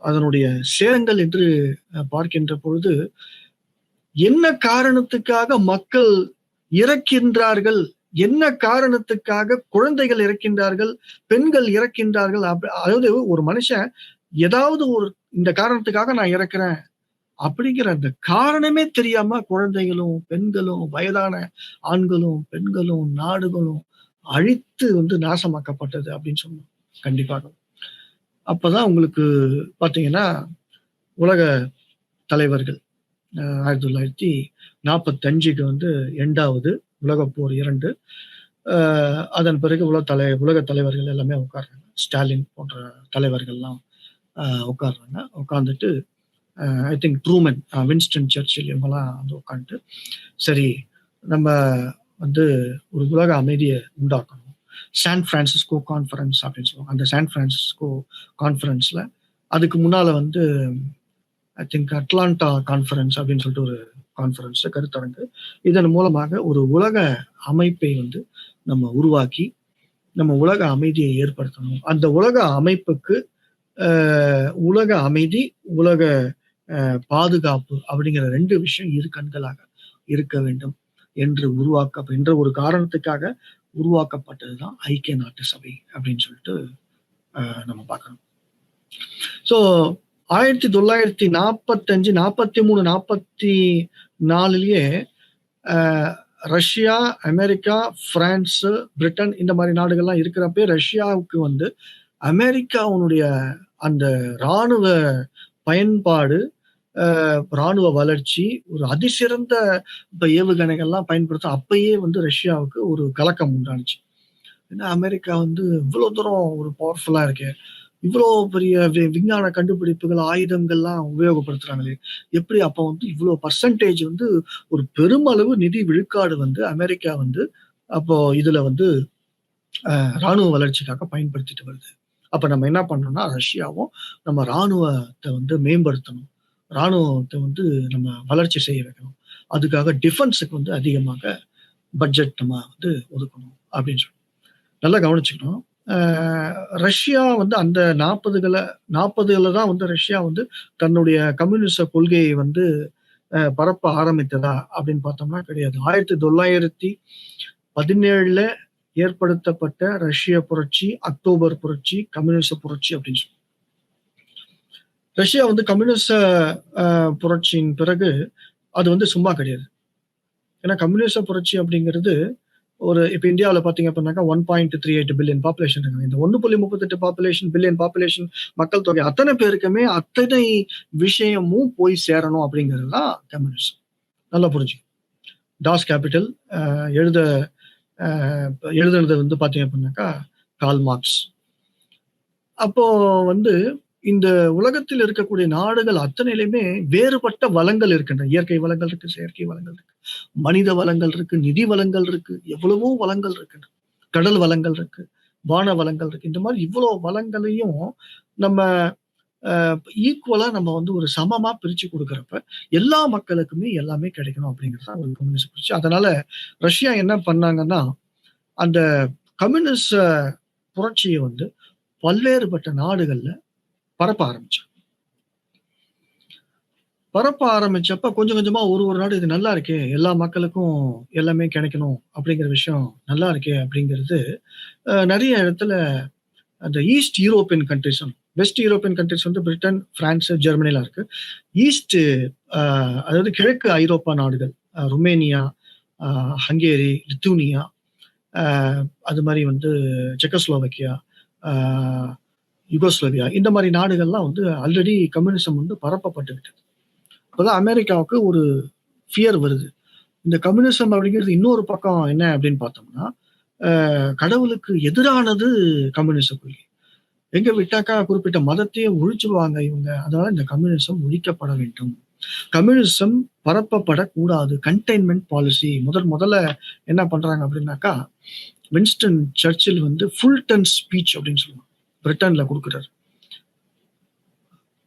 அதனுடைய சேதங்கள் என்று பார்க்கின்ற பொழுது என்ன காரணத்துக்காக மக்கள் இறக்கின்றார்கள், என்ன காரணத்துக்காக குழந்தைகள் இறக்கின்றார்கள், பெண்கள் இறக்கின்றார்கள், அதாவது ஒரு மனுஷன் ஏதாவது ஒரு இந்த காரணத்துக்காக நான் இறக்குறேன் அப்படிங்கிற அந்த காரணமே தெரியாம குழந்தைகளும், பெண்களும், வயதான ஆண்களும், பெண்களும், நாடுகளும் அழித்து வந்து நாசமாக்கப்பட்டது அப்படின்னு சொன்னோம். கண்டிப்பாக. அப்பதான் உங்களுக்கு பாத்தீங்கன்னா உலக தலைவர்கள் 1945க்கு வந்து 2வது உலகப்போர் 2. அதன் பிறகு உலக தலைவர்கள் எல்லாமே உட்கார்றாங்க. ஸ்டாலின் போன்ற தலைவர்கள்லாம் உட்கார்றாங்க. உட்கார்ந்துட்டு I think Truman, Winston Churchill இவங்கெல்லாம் வந்து உட்காந்துட்டு, சரி நம்ம வந்து ஒரு உலக அமைதியை உண்டாக்கணும். சான் பிரான்சிஸ்கோ கான்ஃபரன்ஸ் அப்படின்னு சொல்லுவாங்க. அந்த சான் பிரான்சிஸ்கோ கான்ஃபரன்ஸ்ல அதுக்கு முன்னால வந்து ஐ திங்க் அட்லாண்டா கான்ஃபரன்ஸ் அப்படின்னு சொல்லிட்டு ஒரு கான்ஃபரன்ஸ், கருத்தரங்கு. இதன் மூலமாக ஒரு உலக அமைப்பை வந்து நம்ம உருவாக்கி நம்ம உலக அமைதியை ஏற்படுத்தணும். அந்த உலக அமைப்புக்கு உலக அமைதி, உலக பாதுகாப்பு அப்படிங்கிற 2 விஷயம் இரு கண்களாக இருக்க வேண்டும் என்று என்ற ஒரு காரணத்துக்காக உருவாக்கப்பட்டதுதான் ஐக்கிய நாட்டு சபை அப்படின்னு சொல்லிட்டு நம்ம பார்க்கணும். ஸோ 1945, 43, 44லயே ரஷ்யா, அமெரிக்கா, பிரான்ஸ், பிரிட்டன் இந்த மாதிரி நாடுகள்லாம் இருக்கிறப்ப ரஷ்யாவுக்கு வந்து அமெரிக்காவுடைய அந்த இராணுவ பயன்பாடு, இராணுவ வளர்ச்சி, ஒரு அதிசிறந்த ஏவுகணைகள்லாம் பயன்படுத்த அப்பயே வந்து ரஷ்யாவுக்கு ஒரு கலக்கம் உண்டானுச்சு. ஏன்னா அமெரிக்கா வந்து இவ்வளவு தூரம் ஒரு பவர்ஃபுல்லா இருக்கு, இவ்வளோ பெரிய விஞ்ஞான கண்டுபிடிப்புகள், ஆயுதங்கள்லாம் உபயோகப்படுத்துறாங்களே, எப்படி அப்போ வந்து இவ்வளோ பர்சன்டேஜ் வந்து ஒரு பெருமளவு நிதி விழுக்காடு வந்து அமெரிக்கா வந்து அப்போ இதுல வந்து இராணுவ வளர்ச்சிக்காக பயன்படுத்திட்டு வருது. அப்ப நம்ம என்ன பண்ணணும்னா ரஷ்யாவும் நம்ம இராணுவத்தை வந்து மேம்படுத்தணும், இராணுவத்தை வந்து நம்ம வளர்ச்சி செய்ய வைக்கணும், அதுக்காக டிஃபென்ஸுக்கு வந்து அதிகமாக பட்ஜெட் நம்ம வந்து ஒதுக்கணும் அப்படின்னு சொல்லி நல்லா கவனிச்சுக்கணும். ரஷ்யா வந்து அந்த 40ல தான் வந்து ரஷ்யா வந்து தன்னுடைய கம்யூனிச கொள்கையை வந்து பரப்ப ஆரம்பித்ததா அப்படின்னு பார்த்தோம்னா கிடையாது. 1917ல ஏற்படுத்தப்பட்ட ரஷ்ய புரட்சி, அக்டோபர் புரட்சி, கம்யூனிச புரட்சி அப்படின்னு சொல்லுவோம். ரஷ்யா வந்து கம்யூனிச புரட்சியின் பிறகு அது வந்து சும்மா கிடையாது. ஏன்னா கம்யூனிச புரட்சி அப்படிங்கிறது இப்ப இந்தியாவில் பாத்தீங்க அப்படின்னாக்கா 1.38 பில்லியன் பாப்புலேஷன் இருக்காங்க. இந்த 1.38 பில்லியன் பாப்புலேஷன் மக்கள் தொகை அத்தனை பேருக்குமே அத்தனை விஷயமும் போய் சேரணும் அப்படிங்கிறது தான் கம்யூனிசம். நல்லா புரிஞ்சுக்கணும். டாஸ் கேபிட்டல் எழுதுனது வந்து பாத்தீங்க அப்படின்னாக்கா கார்ல் மார்க்ஸ். அப்போ வந்து இந்த உலகத்தில் இருக்கக்கூடிய நாடுகள் அத்தனையிலுமே வேறுபட்ட வளங்கள் இருக்கின்றன. இயற்கை வளங்கள் இருக்கு, செயற்கை வளங்கள் இருக்கு, மனித வளங்கள் இருக்கு, நிதி வளங்கள் இருக்கு, எவ்வளவோ வளங்கள் இருக்கின்றன. கடல் வளங்கள் இருக்கு, வான வளங்கள் இருக்கு. இந்த மாதிரி இவ்வளவு வளங்களையும் நம்ம ஈக்குவலா நம்ம வந்து ஒரு சமமா பிரிச்சு கொடுக்கறப்ப எல்லா மக்களுக்குமே எல்லாமே கிடைக்கணும் அப்படிங்கிறது தான் ஒரு கம்யூனிஸ்ட் புரட்சி. அதனால ரஷ்யா என்ன பண்ணாங்கன்னா, அந்த கம்யூனிஸ்ட் புரட்சியை வந்து பல்வேறுபட்ட நாடுகள்ல பரப்ப ஆரம்பிச்சப்ப கொஞ்சம் கொஞ்சமா ஒரு நாடு இது நல்லா இருக்கே, எல்லா மக்களுக்கும் எல்லாமே கிடைக்கணும் அப்படிங்கிற விஷயம் நல்லா இருக்கே அப்படிங்கிறது நிறைய இடத்துல அந்த east European countries, west European countries வந்து பிரிட்டன், பிரான்ஸ், ஜெர்மனிலாம் இருக்கு. ஈஸ்ட் அதாவது கிழக்கு ஐரோப்பா நாடுகள், ருமேனியா, ஹங்கேரி, லித்துவேனியா, அது மாதிரி வந்து செக்கோஸ்லோவாக்கியா, யுகோஸ்லோவியா, இந்த மாதிரி நாடுகள்லாம் வந்து ஆல்ரெடி கம்யூனிசம் வந்து பரப்பப்பட்டு விட்டது. இப்போதான் அமெரிக்காவுக்கு ஒரு ஃபியர் வருது. இந்த கம்யூனிசம் அப்படிங்கிறது இன்னொரு பக்கம் என்ன அப்படின்னு பார்த்தோம்னா, கடவுளுக்கு எதிரானது கம்யூனிச கொள்கை. எங்க விட்டாக்கா குறிப்பிட்ட மதத்தையே ஒழிச்சுடுவாங்க இவங்க. அதனால இந்த கம்யூனிசம் ஒழிக்கப்பட வேண்டும், கம்யூனிசம் பரப்பப்படக்கூடாது, கண்டெய்ன்மெண்ட் பாலிசி. முதல்ல என்ன பண்றாங்க அப்படின்னாக்கா, வின்ஸ்டன் சர்ச்சில் வந்து ஃபுல்டன் ஸ்பீச் அப்படின்னு சொல்லுவாங்க, பிரிட்டன்ல கொடுக்குறாரு.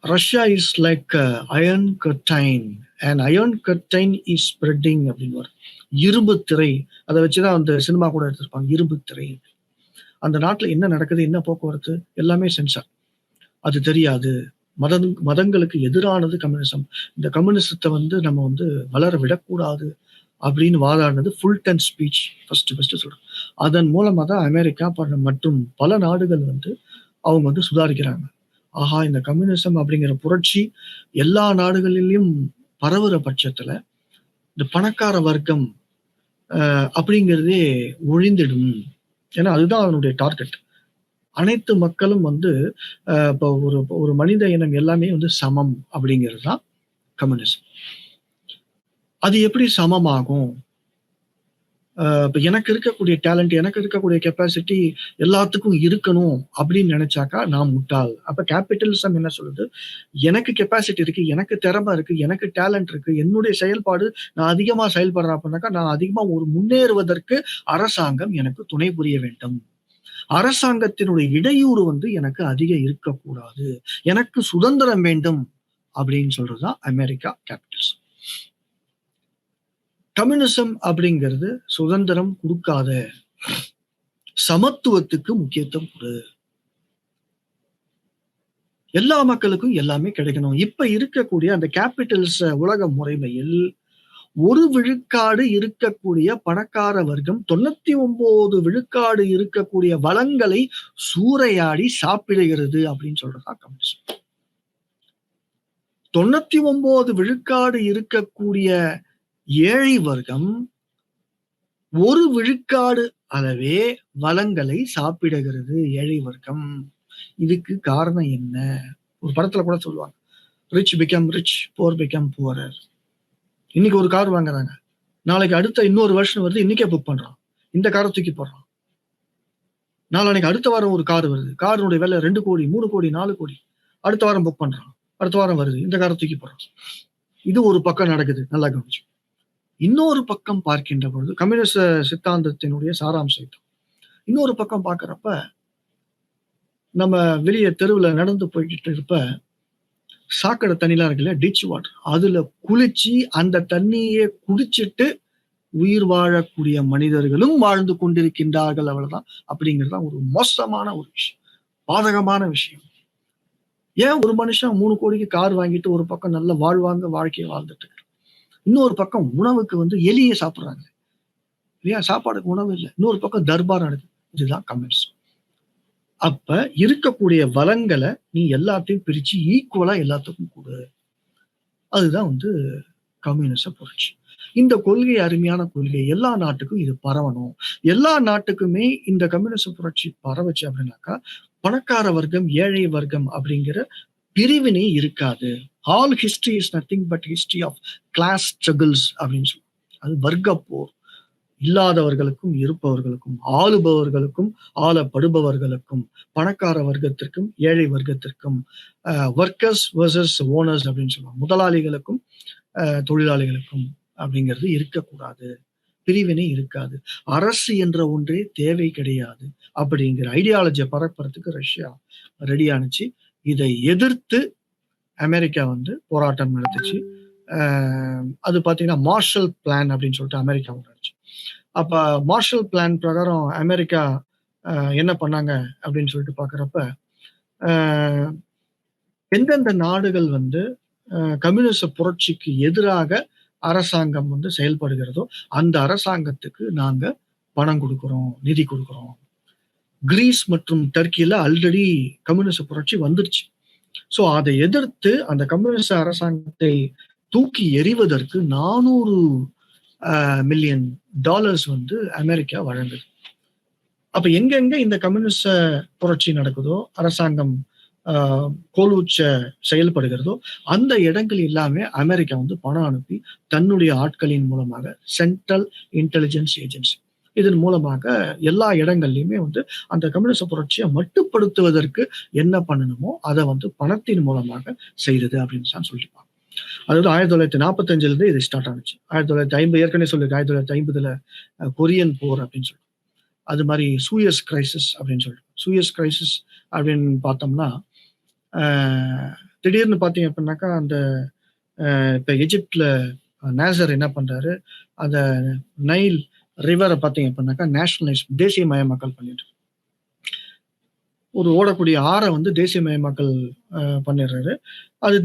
Russia is like iron curtain and iron curtain is spreading அப்படின்னு. இரும்பு திரை, அதை வச்சுதான் அந்த சினிமா கூட எடுத்திருப்பாங்க, இரும்பு திரை. அந்த நாட்டுல என்ன நடக்குது, என்ன போக்குவரத்து, எல்லாமே சென்சார். அது தெரியாது. மதங்களுக்கு எதிரானது கம்யூனிசம். இந்த கம்யூனிசத்தை வந்து நம்ம வந்து வளர விடக்கூடாது அப்படின்னு வாதாடினது ஃபுல்டன் ஸ்பீச் ஃபர்ஸ்ட் சொல்றோம். அதன் மூலமா தான் அமெரிக்கா மற்றும் பல நாடுகள் வந்து அவங்க வந்து சுதாரிக்கிறாங்க. ஆஹா, இந்த கம்யூனிசம் அப்படிங்கிற புரட்சி எல்லா நாடுகளிலும் பரவுற பட்சத்துல இந்த பணக்கார வர்க்கம் அப்படிங்கிறதே ஒழிந்திடும். ஏன்னா அதுதான் அதனுடைய டார்கெட். அனைத்து மக்களும் வந்து இப்போ ஒரு மனித இனம் எல்லாமே வந்து சமம் அப்படிங்கிறது தான் கம்யூனிசம். அது எப்படி சமமாகும்? இப்போ எனக்கு இருக்கக்கூடிய டேலண்ட், எனக்கு இருக்கக்கூடிய கெப்பாசிட்டி எல்லாத்துக்கும் இருக்கணும் அப்படின்னு நினைச்சாக்கா நான் முட்டாள். அப்ப கேபிட்டலிசம் என்ன சொல்லுது, எனக்கு கெப்பாசிட்டி இருக்கு, எனக்கு திறமை இருக்கு, எனக்கு டேலண்ட் இருக்கு, என்னுடைய செயல்பாடு நான் அதிகமா செயல்படுறேன் அப்படின்னாக்கா நான் அதிகமா ஒரு முன்னேறுவதற்கு அரசாங்கம் எனக்கு துணை புரிய வேண்டும். அரசாங்கத்தினுடைய இடையூறு வந்து எனக்கு அதிகம் இருக்கக்கூடாது, எனக்கு சுதந்திரம் வேண்டும் அப்படின்னு சொல்றதுதான் அமெரிக்கா கேபிட்டலிசம். கம்யூனிசம் அப்படிங்கிறது சுதந்திரம் கொடுக்காத, சமத்துவத்துக்கு முக்கியத்துவம் கொடு, எல்லா மக்களுக்கும் எல்லாமே கிடைக்கணும். இப்ப இருக்கக்கூடிய அந்த கேபிட்டலிச உலக முறைமையில் 1 விழுக்காடு இருக்கக்கூடிய பணக்கார வர்க்கம் 99 விழுக்காடு இருக்கக்கூடிய வளங்களை சூறையாடி சாப்பிடுகிறது அப்படின்னு சொல்றதா கம்யூனிசம். 99 விழுக்காடு இருக்கக்கூடிய ஏழை வர்க்கம் 1 விழுக்காடு அளவே வளங்களை சாப்பிடுகிறது ஏழை வர்க்கம். இதுக்கு காரணம் என்ன? ஒரு படத்துல கூட சொல்லுவாங்க, rich become rich, poor become poorer. இன்னைக்கு ஒரு கார் வாங்குறாங்க, நாளைக்கு அடுத்த இன்னொரு வருஷம் வருது, இன்னைக்கே புக் பண்றான், இந்த காரை தூக்கி போடுறான். நாளைக்கு அடுத்த வாரம் ஒரு கார் வருது, காரினுடைய விலை 2 கோடி 3 கோடி 4 கோடி, அடுத்த வாரம் புக் பண்றான், அடுத்த வாரம் வருது, இந்த காரை தூக்கி போடுறான். இது ஒரு பக்கம் நடக்குது, நல்லா கவனிச்சு. இன்னொரு பக்கம் பார்க்கின்ற பொழுது கம்யூனிஸ்ட சித்தாந்தத்தினுடைய சாராம்சம். இன்னொரு பக்கம் பார்க்கிறப்ப நம்ம வெளியே தெருவில் நடந்து போய்கிட்டு இருப்ப சாக்கடை தண்ணிலாம் இருக்குல்ல, டிச் வாட்டர், அதுல குளிச்சு அந்த தண்ணியை குடிச்சிட்டு உயிர் வாழக்கூடிய மனிதர்களும் வாழ்ந்து கொண்டிருக்கின்றார்கள். அவ்வளவுதான். அப்படிங்கிறது ஒரு மோசமான ஒரு விஷயம், பாதகமான விஷயம். ஏன் ஒரு மனுஷன் 3 கோடிக்கு கார் வாங்கிட்டு ஒரு பக்கம் நல்ல வாழ்க்கையை வாழ்ந்துட்டு இருக்கு, இன்னொரு பக்கம் உணவுக்கு வந்து எலியை சாப்பிடுறாங்க. இல்லையா? சாப்பாடுக்கு உணவு இல்ல. இன்னொரு பக்கம் தர்பார் நடக்குது. இதுதான் கம்யூனிசம். அப்ப இருக்கக்கூடிய வளங்கள நீ எல்லாத்தையும் பிரிச்சு ஈக்குவலா எல்லாத்துக்கும் குடு. அதுதான் வந்து கம்யூனிச புரட்சி. இந்த கொள்கை அருமையான கொள்கை. எல்லா நாட்டுக்கும் இது பரவணும். எல்லா நாட்டுக்குமே இந்த கம்யூனிச புரட்சி பரவுச்சு அப்படின்னாக்கா, பணக்கார வர்க்கம், ஏழை வர்க்கம் அப்படிங்கிற பிரிவினை இருக்காது. All history is nothing but history of class struggles அப்படின்னு சொல்லுவோம். அது வர்க்க போர். இல்லாதவர்களுக்கும் இருப்பவர்களுக்கும், ஆளுபவர்களுக்கும் ஆளப்படுபவர்களுக்கும், பணக்கார வர்க்கத்திற்கும் ஏழை வர்க்கத்திற்கும், ஒர்க்கர்ஸ் வெர்சஸ் ஓனர்ஸ் அப்படின்னு சொல்லுவாங்க. முதலாளிகளுக்கும் தொழிலாளிகளுக்கும் அப்படிங்கிறது இருக்கக்கூடாது. பிரிவினை இருக்காது. அரசு என்ற ஒன்றே தேவை கிடையாது. அப்படிங்கிற ஐடியாலஜியை பரப்புறதுக்கு ரஷ்யா ரெடி ஆனுச்சு. இதை எதிர்த்து அமெரிக்கா வந்து போராட்டம் நடத்துச்சு. அது பார்த்தீங்கன்னா மார்ஷல் பிளான் அப்படின்னு சொல்லிட்டு அமெரிக்கா நடந்துச்சு. அப்ப மார்ஷல் பிளான் பிரகாரம் அமெரிக்கா என்ன பண்ணாங்க அப்படின்னு சொல்லிட்டு பார்க்குறப்ப, எந்தெந்த நாடுகள் வந்து கம்யூனிச புரட்சிக்கு எதிராக அரசாங்கம் வந்து செயல்படுகிறதோ அந்த அரசாங்கத்துக்கு நாங்க பணம் கொடுக்குறோம், நிதி கொடுக்குறோம். கிரீஸ் மற்றும் டர்க்கியில ஆல்ரெடி கம்யூனிச புரட்சி வந்துருச்சு. ஸோ அதை எதிர்த்து அந்த கம்யூனிச அரசாங்கத்தை தூக்கி எறிவதற்கு 400 மில்லியன் டாலர்ஸ் வந்து அமெரிக்கா வழங்குது. அப்ப எங்கெங்க இந்த கம்யூனிச புரட்சி நடக்குதோ, அரசாங்கம் கோலூச்ச செயல்படுகிறதோ அந்த இடங்கள் எல்லாமே அமெரிக்கா வந்து பணம் அனுப்பி தன்னுடைய ஆட்களின் மூலமாக சென்ட்ரல் இன்டெலிஜென்ஸ் ஏஜென்சி இதன் மூலமாக எல்லா இடங்கள்லயுமே வந்து அந்த கம்யூனிச புரட்சியை மட்டுப்படுத்துவதற்கு என்ன பண்ணணுமோ அதை வந்து பணத்தின் மூலமாக செய்தது அப்படின்னு தான் சொல்லிப்பாங்க. அதாவது 1945 இருந்து இது ஸ்டார்ட் ஆனிச்சு. 1950 ஏற்கனவே சொல்லிருக்கு. 1950 கொரியன் போர் அப்படின்னு சொல்லிட்டு, அது மாதிரி சூயஸ் கிரைசிஸ் அப்படின்னு சொல்லிட்டு, சூயஸ் கிரைசிஸ் அப்படின்னு பார்த்தோம்னா திடீர்னு பார்த்தீங்க அப்படின்னாக்கா அந்த இப்போ எஜிப்ட்ல நேசர் என்ன பண்றாரு, அந்த நைல் ரிவரை பார்த்தீங்க அப்படின்னாக்கா நேஷனலைஸ் தேசியமயமாக்கல் பண்ணிட்டு, ஒரு ஓடக்கூடிய ஆறை வந்து தேசியமயமாக்கல் பண்ணிடுறாரு. அது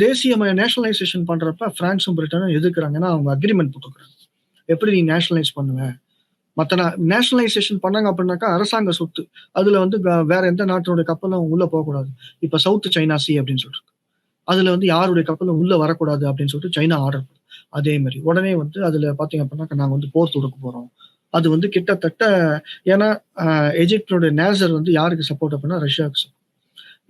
நேஷனலைசேஷன் பண்றப்ப பிரான்ஸும் பிரிட்டனும் எதிர்க்கிறாங்க. ஏன்னா அவங்க அக்ரிமெண்ட் போட்டுக்கிறாங்க. எப்படி நீ நேஷனலைஸ் பண்ணுவ, மற்ற நேஷனலைசேஷன் பண்ணாங்க அப்படின்னாக்கா அரசாங்க சொத்து, அதுல வந்து வேற எந்த நாட்டினுடைய கப்பலும் உள்ள போகக்கூடாது. இப்ப சவுத் சைனா சி அப்படின்னு சொல்லிட்டு அதுல வந்து யாருடைய கப்பலும் உள்ள வரக்கூடாது அப்படின்னு சொல்லிட்டு சைனா ஆர்டர் பண்ணும். அதே மாதிரி உடனே வந்து அதுல பாத்தீங்க அப்படின்னாக்கா நாங்க வந்து போர் தொடுக்க போறோம். அது வந்து கிட்டத்தட்ட ஏன்னா எஜிப்டோட நேசர் வந்து யாருக்கு சப்போர்ட் அப்படின்னா ரஷ்யாவுக்கு சப்போர்ட்.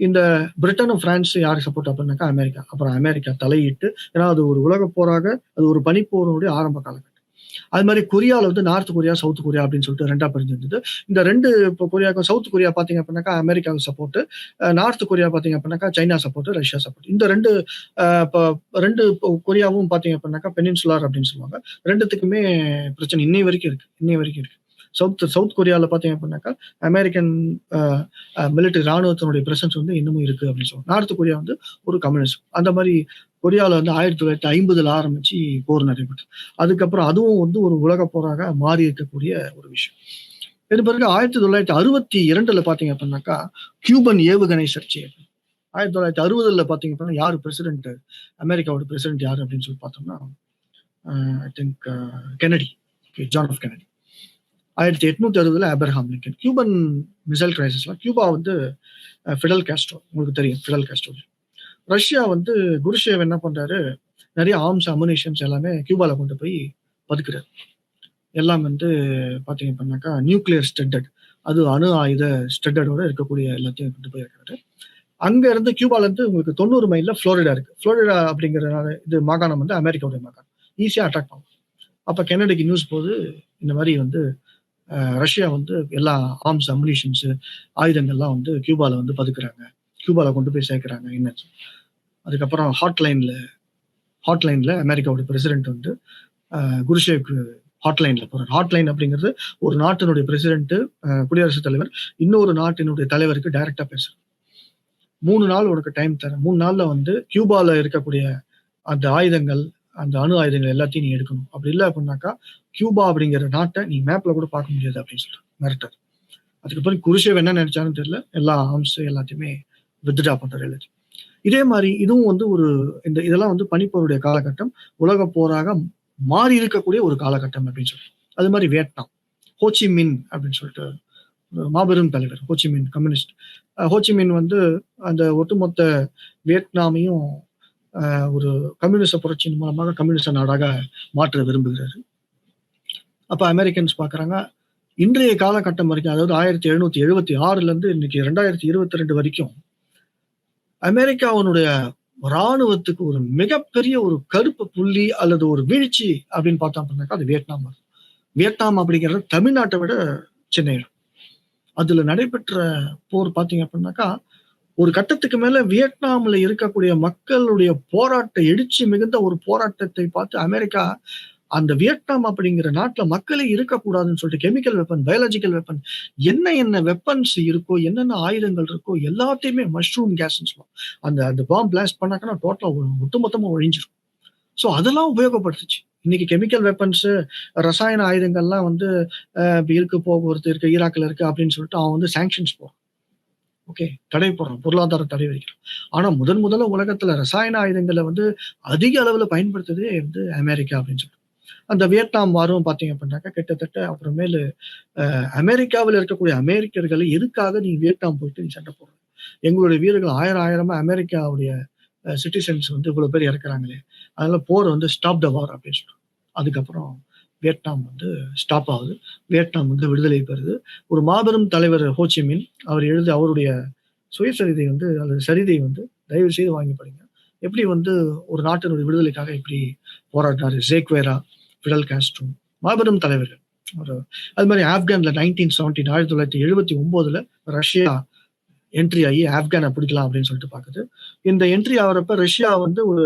இந்த பிரிட்டனும் பிரான்ஸ் யாருக்கு சப்போர்ட் அப்படின்னாக்கா அமெரிக்கா. அப்புறம் அமெரிக்கா தலையிட்டு, ஏன்னா அது ஒரு உலக போராக, அது ஒரு பனிப்போருடைய ஆரம்ப காலகட்டம். அது மாதிரி கொரியாவில் வந்து நார்த் கொரியா சவுத் கொரியா அப்படின்னு சொல்லிட்டு ரெண்டா பிரிஞ்சிருந்தது. இந்த ரெண்டு இப்போ கொரியாவுக்கு சவுத் கொரியா பார்த்தீங்க அப்படின்னாக்கா அமெரிக்காவுக்கு சப்போர்ட், நார்த் கொரியா பார்த்தீங்க அப்படின்னாக்கா சைனா சப்போர்ட், ரஷ்யா சப்போர்ட். இந்த இப்போ ரெண்டு கொரியாவும் பார்த்தீங்க அப்படின்னாக்கா பெனின்சுலார் அப்படின்னு சொல்லுவாங்க. ரெண்டுத்துக்குமே பிரச்சனை இன்னை வரைக்கும் இருக்கு. சவுத் கொரியாவில் பார்த்தீங்க அப்படின்னாக்கா அமெரிக்கன் மிலிட்டரி ராணுவத்தினுடைய பிரசன்ஸ் வந்து இன்னமும் இருக்கு அப்படின்னு சொல்லுவாங்க. நார்த் கொரியா வந்து ஒரு கம்யூனிஸ்ட். அந்த மாதிரி கொரியாவில் வந்து 1950 ஆரம்பிச்சு போர் நடைபெற்று, அதுக்கப்புறம் அதுவும் வந்து ஒரு உலக போராக மாறி இருக்கக்கூடிய ஒரு விஷயம். இது பிறகு 1962 பார்த்தீங்க அப்படின்னாக்கா கியூபன் ஏவுகணை சர்ச்சை. 1960 பார்த்தீங்க அப்படின்னா யாரு பிரசிடென்ட், அமெரிக்காவோட பிரசிடென்ட் யாரு அப்படின்னு சொல்லி பார்த்தோம்னா I think Kennedy, John F Kennedy. 1860 Abraham Lincoln. Cuban missile கிரைசிஸ்ல கியூபா வந்து ஃபிடல் காஸ்ட்ரோ, உங்களுக்கு தெரியும் ஃபிடல் காஸ்ட்ரோ. ரஷ்யா வந்து குருஷேவ் என்ன பண்றாரு, நிறைய ஆர்ம்ஸ் அமுனிஷன்ஸ் எல்லாமே கியூபால கொண்டு போய் பதுக்குறாரு. எல்லாம் வந்து பாத்தீங்க அப்படின்னாக்கா நியூக்ளியர் ஸ்டெட்டட், அது அணு ஆயுத ஸ்டெட்டடோட இருக்கக்கூடிய எல்லாத்தையும் கொண்டு போய் இருக்கிறாரு. அங்க இருந்து கியூபால இருந்து உங்களுக்கு 90 மைல்ல புளோரிடா இருக்கு. புளோரிடா அப்படிங்கிற இது மாகாணம் வந்து அமெரிக்காவுடைய மாகாணம், ஈஸியா அட்டாக் பண்ணும். அப்ப கெனடிக்கு நியூஸ் போது இந்த மாதிரி வந்து ரஷ்யா வந்து எல்லா ஆர்ம்ஸ் அமுனிஷன்ஸ் ஆயுதங்கள்லாம் வந்து கியூபால வந்து பதுக்குறாங்க, கியூபால கொண்டு போய் சேர்க்கிறாங்க என்ன. அதுக்கப்புறம் ஹாட்லைன்ல அமெரிக்காவோட பிரசிடென்ட் வந்து குருஷேவுக்கு ஹாட்லைன்ல போறாரு. ஹாட்லைன் அப்படிங்கிறது ஒரு நாட்டினுடைய பிரசிடென்ட், குடியரசுத் தலைவர் இன்னொரு நாட்டினுடைய தலைவருக்கு டைரக்டா பேசுறாரு. 3 நாள் உனக்கு டைம் தரேன், 3 நாள்ல வந்து கியூபால இருக்கக்கூடிய அந்த ஆயுதங்கள், அந்த அணு ஆயுதங்கள் எல்லாத்தையும் நீ எடுக்கணும். அப்படி இல்லை அப்படின்னாக்கா கியூபா அப்படிங்கிற நாட்டை நீ மேப்ல கூட பார்க்க முடியாது அப்படின்னு சொல்லிட்டு மிரட்டார். அதுக்கப்புறம் குருஷேவ் என்ன நினைச்சான்னு தெரியல, எல்லா ஆர்ம்ஸ் எல்லாத்தையுமே வித்ட்ரா பண்றாரு எல்லாத்தையும். இதே மாதிரி இதுவும் வந்து இதெல்லாம் வந்து பனிப்போருடைய காலகட்டம், உலக போராக மாறி இருக்கக்கூடிய ஒரு காலகட்டம் அப்படின்னு சொல்லி. அது மாதிரி வியட்நாம் ஹோச்சிமின் அப்படின்னு சொல்லிட்டு மாபெரும் தலைவர் ஹோச்சிமின் கம்யூனிஸ்ட். ஹோச்சிமின் வந்து அந்த ஒட்டுமொத்த வியட்நாமையும் ஒரு கம்யூனிச புரட்சியின் மூலமாக கம்யூனிச நாடாக மாற்ற விரும்புகிறாரு. அப்ப அமெரிக்கன்ஸ் பாக்குறாங்க இன்றைய காலகட்டம் வரைக்கும், அதாவது 1776 இருந்து இன்னைக்கு 2022 வரைக்கும் அமெரிக்காவினுடைய ராணுவத்துக்கு ஒரு மிகப்பெரிய ஒரு கருப்பு புள்ளி அல்லது ஒரு வீழ்ச்சி அப்படின்னு பார்த்தோம் அப்படின்னாக்கா அது வியட்நாம். வியட்நாம் அப்படிங்கிறது தமிழ்நாட்டை விட சின்ன இடம். அதுல நடைபெற்ற போர் பாத்தீங்க அப்படின்னாக்கா ஒரு கட்டத்துக்கு மேல வியட்நாம்ல இருக்கக்கூடிய மக்களுடைய எழுச்சி மிகுந்த ஒரு போராட்டத்தை பார்த்து அமெரிக்கா அந்த வியட்நாம் அப்படிங்கிற நாட்டுல மக்களே இருக்கக்கூடாதுன்னு சொல்லிட்டு கெமிக்கல் வெப்பன், பயாலஜிக்கல் வெப்பன், என்ன வெப்பன்ஸ் இருக்கோ, என்னென்ன ஆயுதங்கள் இருக்கோ எல்லாத்தையுமே மஷ்ரூம் கேஸ் சொல்லுவோம். அந்த பாம்பு பிளாஸ்ட் பண்ணாக்கன்னா டோட்டலா ஒட்டுமொத்தமா ஒழிஞ்சிரும். ஸோ அதெல்லாம் உபயோகப்படுத்துச்சு. இன்னைக்கு கெமிக்கல் வெப்பன்ஸ், ரசாயன ஆயுதங்கள்லாம் வந்து இருக்கு, போக்குவரத்து இருக்கு, ஈராக்ல இருக்கு அப்படின்னு சொல்லிட்டு அவன் வந்து சாங்ஷன்ஸ் போறான். ஓகே, தடை போடுறான், பொருளாதார தடை வைக்கிறான். ஆனா முதல்ல உலகத்துல ரசாயன ஆயுதங்களை வந்து அதிக அளவுல பயன்படுத்துறதே வந்து அமெரிக்கா அப்படின்னு சொல்லிட்டு. அந்த வியட்நாம் வாரம் பாத்தீங்க அப்படின்னாக்கா கிட்டத்தட்ட அப்புறமேலு அமெரிக்காவில் இருக்கக்கூடிய அமெரிக்கர்களை எதுக்காக நீ வியட்நாம் போயிட்டு நீ சண்டை போடுற? எங்களுடைய வீரர்கள் ஆயிரமா அமெரிக்காவுடைய சிட்டிசன்ஸ் வந்து இவ்வளவு பேர் இறக்குறாங்களே, அதனால போர் வந்து ஸ்டாப் த வார் அப்படின்னு சொல்றோம். அதுக்கப்புறம் வியட்நாம் வந்து ஸ்டாப் ஆகுது. வியட்நாம் வந்து விடுதலை பெறுது. ஒரு மாபெரும் தலைவர் ஹோச்சிமின் அவர் அவருடைய சுயசரிதை வந்து அல்லது சரிதை வந்து தயவு செய்து வாங்கி படிங்க. எப்படி வந்து ஒரு நாட்டினுடைய விடுதலைக்காக எப்படி போராடினாரு ஜேக்வேரா, ஃபிடல் காஸ்ட்ரோ, மாபெரும் தலைவர்கள். அது மாதிரி ஆப்கான்ல 1979 ரஷ்யா என்ட்ரி ஆகி ஆப்கானை பிடிக்கலாம் அப்படின்னு சொல்லிட்டு பாக்குது. இந்த என்ட்ரி ஆகிறப்ப ரஷ்யா வந்து ஒரு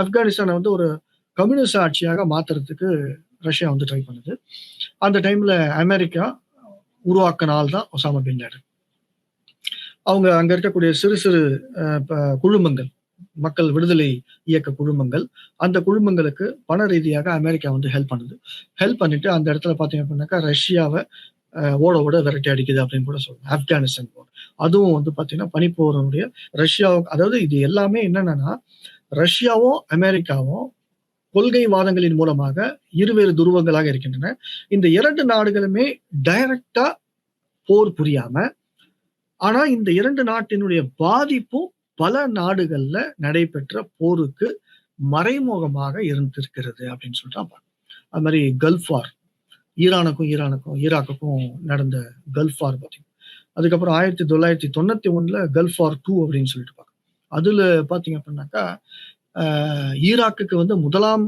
ஆப்கானிஸ்தானை வந்து ஒரு கம்யூனிஸ்ட் ஆட்சியாக மாத்துறதுக்கு ரஷ்யா வந்து ட்ரை பண்ணுது. அந்த டைம்ல அமெரிக்கா உருவாக்கின ஆள் தான் ஒசாமா பின் லேடன். அவங்க அங்க இருக்கக்கூடிய சிறு சிறு குழுமங்கள், மக்கள் விடுதலை இயக்க குழுமங்கள், அந்த குழுமங்களுக்கு பண ரீதியாக அமெரிக்கா வந்து ஹெல்ப் பண்ணுது. ஹெல்ப் பண்ணிட்டு அந்த இடத்துல பாத்தீங்க அப்படின்னாக்கா ரஷ்யாவை ஓட விரட்டி அடிக்குது அப்படின்னு கூட சொல்லலாம். ஆப்கானிஸ்தான் போர் அதுவும் வந்து பாத்தீங்கன்னா பனிப்போருடைய ரஷ்யாவும், அதாவது இது எல்லாமே என்னன்னா ரஷ்யாவும் அமெரிக்காவும் கொள்கை வாதங்களின் மூலமாக இருவேறு துருவங்களாக இருக்கின்றன. இந்த 2 நாடுகளுமே டைரக்டா போர் புரியாம, ஆனா இந்த 2 நாட்டினுடைய பாதிப்பும் பல நாடுகள்ல நடைபெற்ற போருக்கு மறைமுகமாக இருந்திருக்கிறது அப்படின்னு சொல்லிட்டு. அது மாதிரி கல்ஃப் வார், ஈரானுக்கும் ஈராக்குக்கும் நடந்த கல்ஃப் வார் பார்த்தீங்கன்னா, அதுக்கப்புறம் 1991 கல்ஃப் வார் 2 அப்படின்னு சொல்லிட்டு பார்க்கணும். அதுல பாத்தீங்க அப்படின்னாக்கா ஈராக்குக்கு வந்து முதலாம்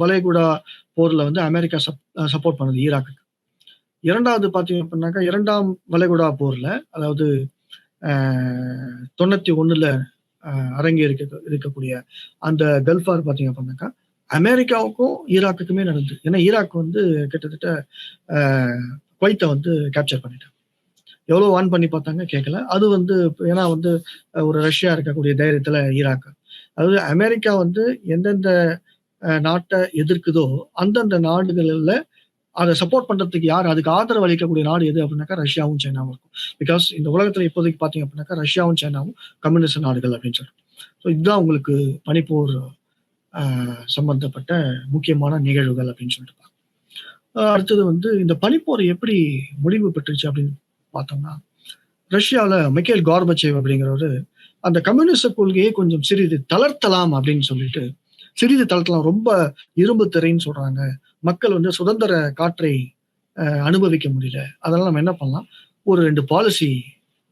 வளைகுடா போர்ல வந்து அமெரிக்கா சப்போர்ட் பண்ணுது ஈராக்குக்கு. இரண்டாவது பாத்தீங்க அப்படின்னாக்கா 2ஆம் வளைகுடா போர்ல, அதாவது 91 அரங்கி இருக்கக்கூடிய அந்த கல்ஃப் வார் பாத்தீங்க அப்படின்னாக்கா அமெரிக்காவுக்கும் ஈராக்குக்குமே நடந்தது. ஏன்னா ஈராக் வந்து கிட்டத்தட்ட குவைத்தை வந்து கேப்சர் பண்ணிட்டாங்க. எவ்வளவு வான் பண்ணி பார்த்தாங்க, கேட்கல. அது வந்து ஏன்னா வந்து ஒரு ரஷ்யா இருக்கக்கூடிய தைரியத்துல ஈராக், அதாவது அமெரிக்கா வந்து எந்தெந்த நாட்டை எதிர்க்குதோ அந்தந்த நாடுகள்ல அதை சப்போர்ட் பண்றதுக்கு யார், அதுக்கு ஆதரவு அளிக்கக்கூடிய நாடு எது அப்படின்னாக்கா ரஷ்யாவும் சைனாவும் இருக்கும். பிகாஸ் இந்த உலகத்துல இப்போதைக்கு பாத்தீங்க அப்படின்னாக்கா ரஷ்யாவும் சைனாவும் கம்யூனிஸ்ட் நாடுகள் அப்படின்னு சொல்லிட்டு. ஸோ இதுதான் உங்களுக்கு பனிப்போர் சம்பந்தப்பட்ட முக்கியமான நிகழ்வுகள் அப்படின்னு சொல்லிட்டு. அடுத்தது வந்து இந்த பனிப்போர் எப்படி முடிவு பெற்றுச்சு அப்படின்னு பார்த்தோம்னா, ரஷ்யாவில் மைக்கேல் கார்பச்சேவ் அப்படிங்கிறவரு அந்த கம்யூனிஸ்ட கொள்கையை கொஞ்சம் சிறிது தளர்த்தலாம் அப்படின்னு சொல்லிட்டு, சிறிது தளர்த்தலாம், ரொம்ப இரும்பு திரைன்னு சொல்றாங்க, மக்கள் வந்து சுதந்திர காற்றை அனுபவிக்க முடியல, அதனால நம்ம என்ன பண்ணலாம், ஒரு 2 பாலிசி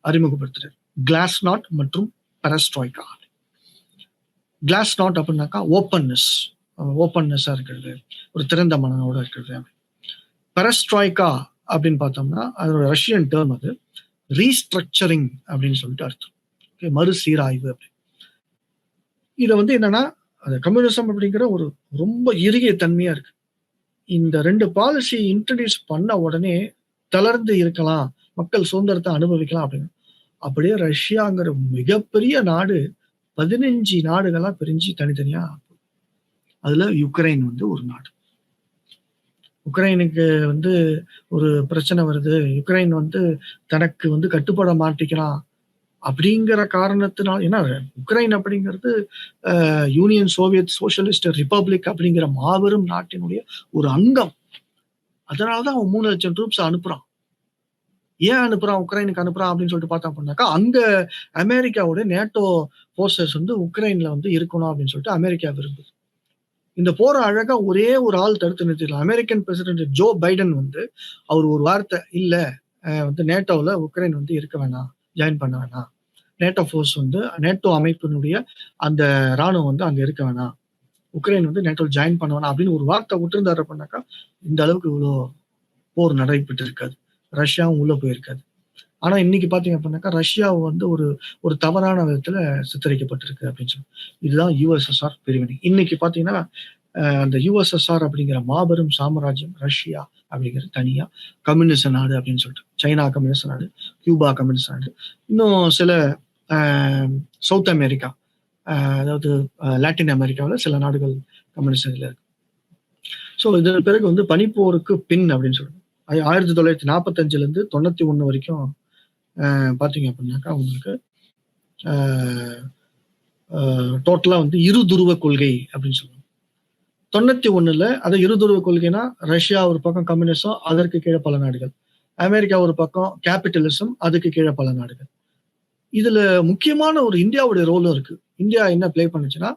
அறிமுகப்படுத்துறாரு. கிளாஸ்நாட் மற்றும் பெரஸ்ட்ராய்கா. கிளாஸ்நாட் அப்படின்னாக்கா ஓப்பன்னஸ்ஸா இருக்கிறது, ஒரு திறந்த மனதோட இருக்கிறது. பெரஸ்ட்ராய்கா அப்படின்னு பார்த்தோம்னா அதோட ரஷ்யன் டேர்ம், அது ரீஸ்ட்ரக்சரிங் அப்படின்னு சொல்லிட்டு அர்த்தம். மறுசீராய்வு. அப்படி இதை வந்து என்னன்னா கம்யூனிசம் அப்படிங்கிற ஒரு ரொம்ப இறுகிய தன்மையா இருக்கு. இந்த 2 பாலிசி இன்ட்ரடியூஸ் பண்ண உடனே தளர்ந்து இருக்கலாம், மக்கள் சுதந்திரத்தை அனுபவிக்கலாம் அப்படின்னு. அப்படியே ரஷ்யாங்கிற மிகப்பெரிய நாடு 15 நாடுகளா பிரிஞ்சு தனித்தனியா. அதுல யுக்ரைன் வந்து ஒரு நாடு. உக்ரைனுக்கு வந்து ஒரு பிரச்சனை வருது, யுக்ரைன் வந்து தனக்கு வந்து கட்டுப்பட மாட்டிக்கலாம் அப்படிங்கிற காரணத்தினால், ஏன்னா உக்ரைன் அப்படிங்கிறது யூனியன் சோவியத் சோசியலிஸ்ட் ரிப்பப்ளிக் அப்படிங்கிற மாபெரும் நாட்டினுடைய ஒரு அங்கம். அதனாலதான் அவன் 3,00,000 ட்ரூப்ஸ் அனுப்புறான். ஏன் அனுப்புறான், உக்ரைனுக்கு அனுப்புறான் அப்படின்னு சொல்லிட்டு பார்த்தோம் அப்படின்னாக்கா, அங்க அமெரிக்காவோட நேட்டோ போர்சஸ் வந்து உக்ரைன்ல வந்து இருக்கணும் அப்படின்னு சொல்லிட்டு அமெரிக்கா விரும்புது. இந்த போர அழகா ஒரே ஒரு ஆள் தடுத்து நிறுத்திடலாம். அமெரிக்கன் பிரசிடென்ட் ஜோ பைடன் வந்து அவர் ஒரு வார்த்தை, இல்ல வந்து நேட்டோல உக்ரைன் வந்து இருக்க வேணாம், ஜாயின் பண்ண வேணாம். நேட்டோ ஃபோர்ஸ் வந்து நேட்டோ அமைப்பினுடைய அந்த ராணுவம் வந்து அங்க இருக்க வேணாம். உக்ரைன் வந்து நேட்டோல ஜாயின் பண்ண வேணாம் அப்படின்னு ஒரு வார்த்தை விட்டிருந்தாரு அப்படின்னாக்கா, இந்த அளவுக்கு இவ்வளோ போர் நடைபெற்று இருக்காது. ரஷ்யாவும் உள்ள போயிருக்காது. ஆனா இன்னைக்கு பாத்தீங்க அப்படின்னாக்கா, ரஷ்யா வந்து ஒரு ஒரு தவறான விதத்துல சித்தரிக்கப்பட்டிருக்கு அப்படின்னு சொல்லி. இதுதான் யுஎஸ்எஸ்ஆர் பிரிவினை. இன்னைக்கு பாத்தீங்கன்னா, அந்த யுஎஸ்எஸ்ஆர் அப்படிங்கிற மாபெரும் சாம்ராஜ்யம் ரஷ்யா அப்படிங்கிறது தனியா, கம்யூனிச நாடு அப்படின்னு சொல்லிட்டு. சைனா கம்யூனிச நாடு, கியூபா கம்யூனிச நாடு. இன்னும் சில அ சவுத் அமெரிக்கா, அதாவது லாட்டின் அமெரிக்காவுல சில நாடுகள் கம்யூனிஸ்ட் இதுல இருக்கு. ஸோ இதன் பிறகு வந்து பனிப்போருக்கு பின் அப்படின்னு சொல்லுவோம். 1945ல இருந்து 91 வரைக்கும் பாத்தீங்க அப்படின்னாக்கா உங்களுக்கு டோட்டலா வந்து இருதுருவ கொள்கை அப்படின்னு சொல்லுவாங்க. 91ல அது இருதுருவ கொள்கைனா ரஷ்யா ஒரு பக்கம் கம்யூனிசம், அதற்கு கீழே பல நாடுகள். அமெரிக்கா ஒரு பக்கம் கேபிட்டலிசம், அதுக்கு கீழே பல நாடுகள். இதுல முக்கியமான ஒரு இந்தியாவுடைய ரோலும் இருக்கு. இந்தியா என்ன பிளே பண்ணுச்சுன்னா,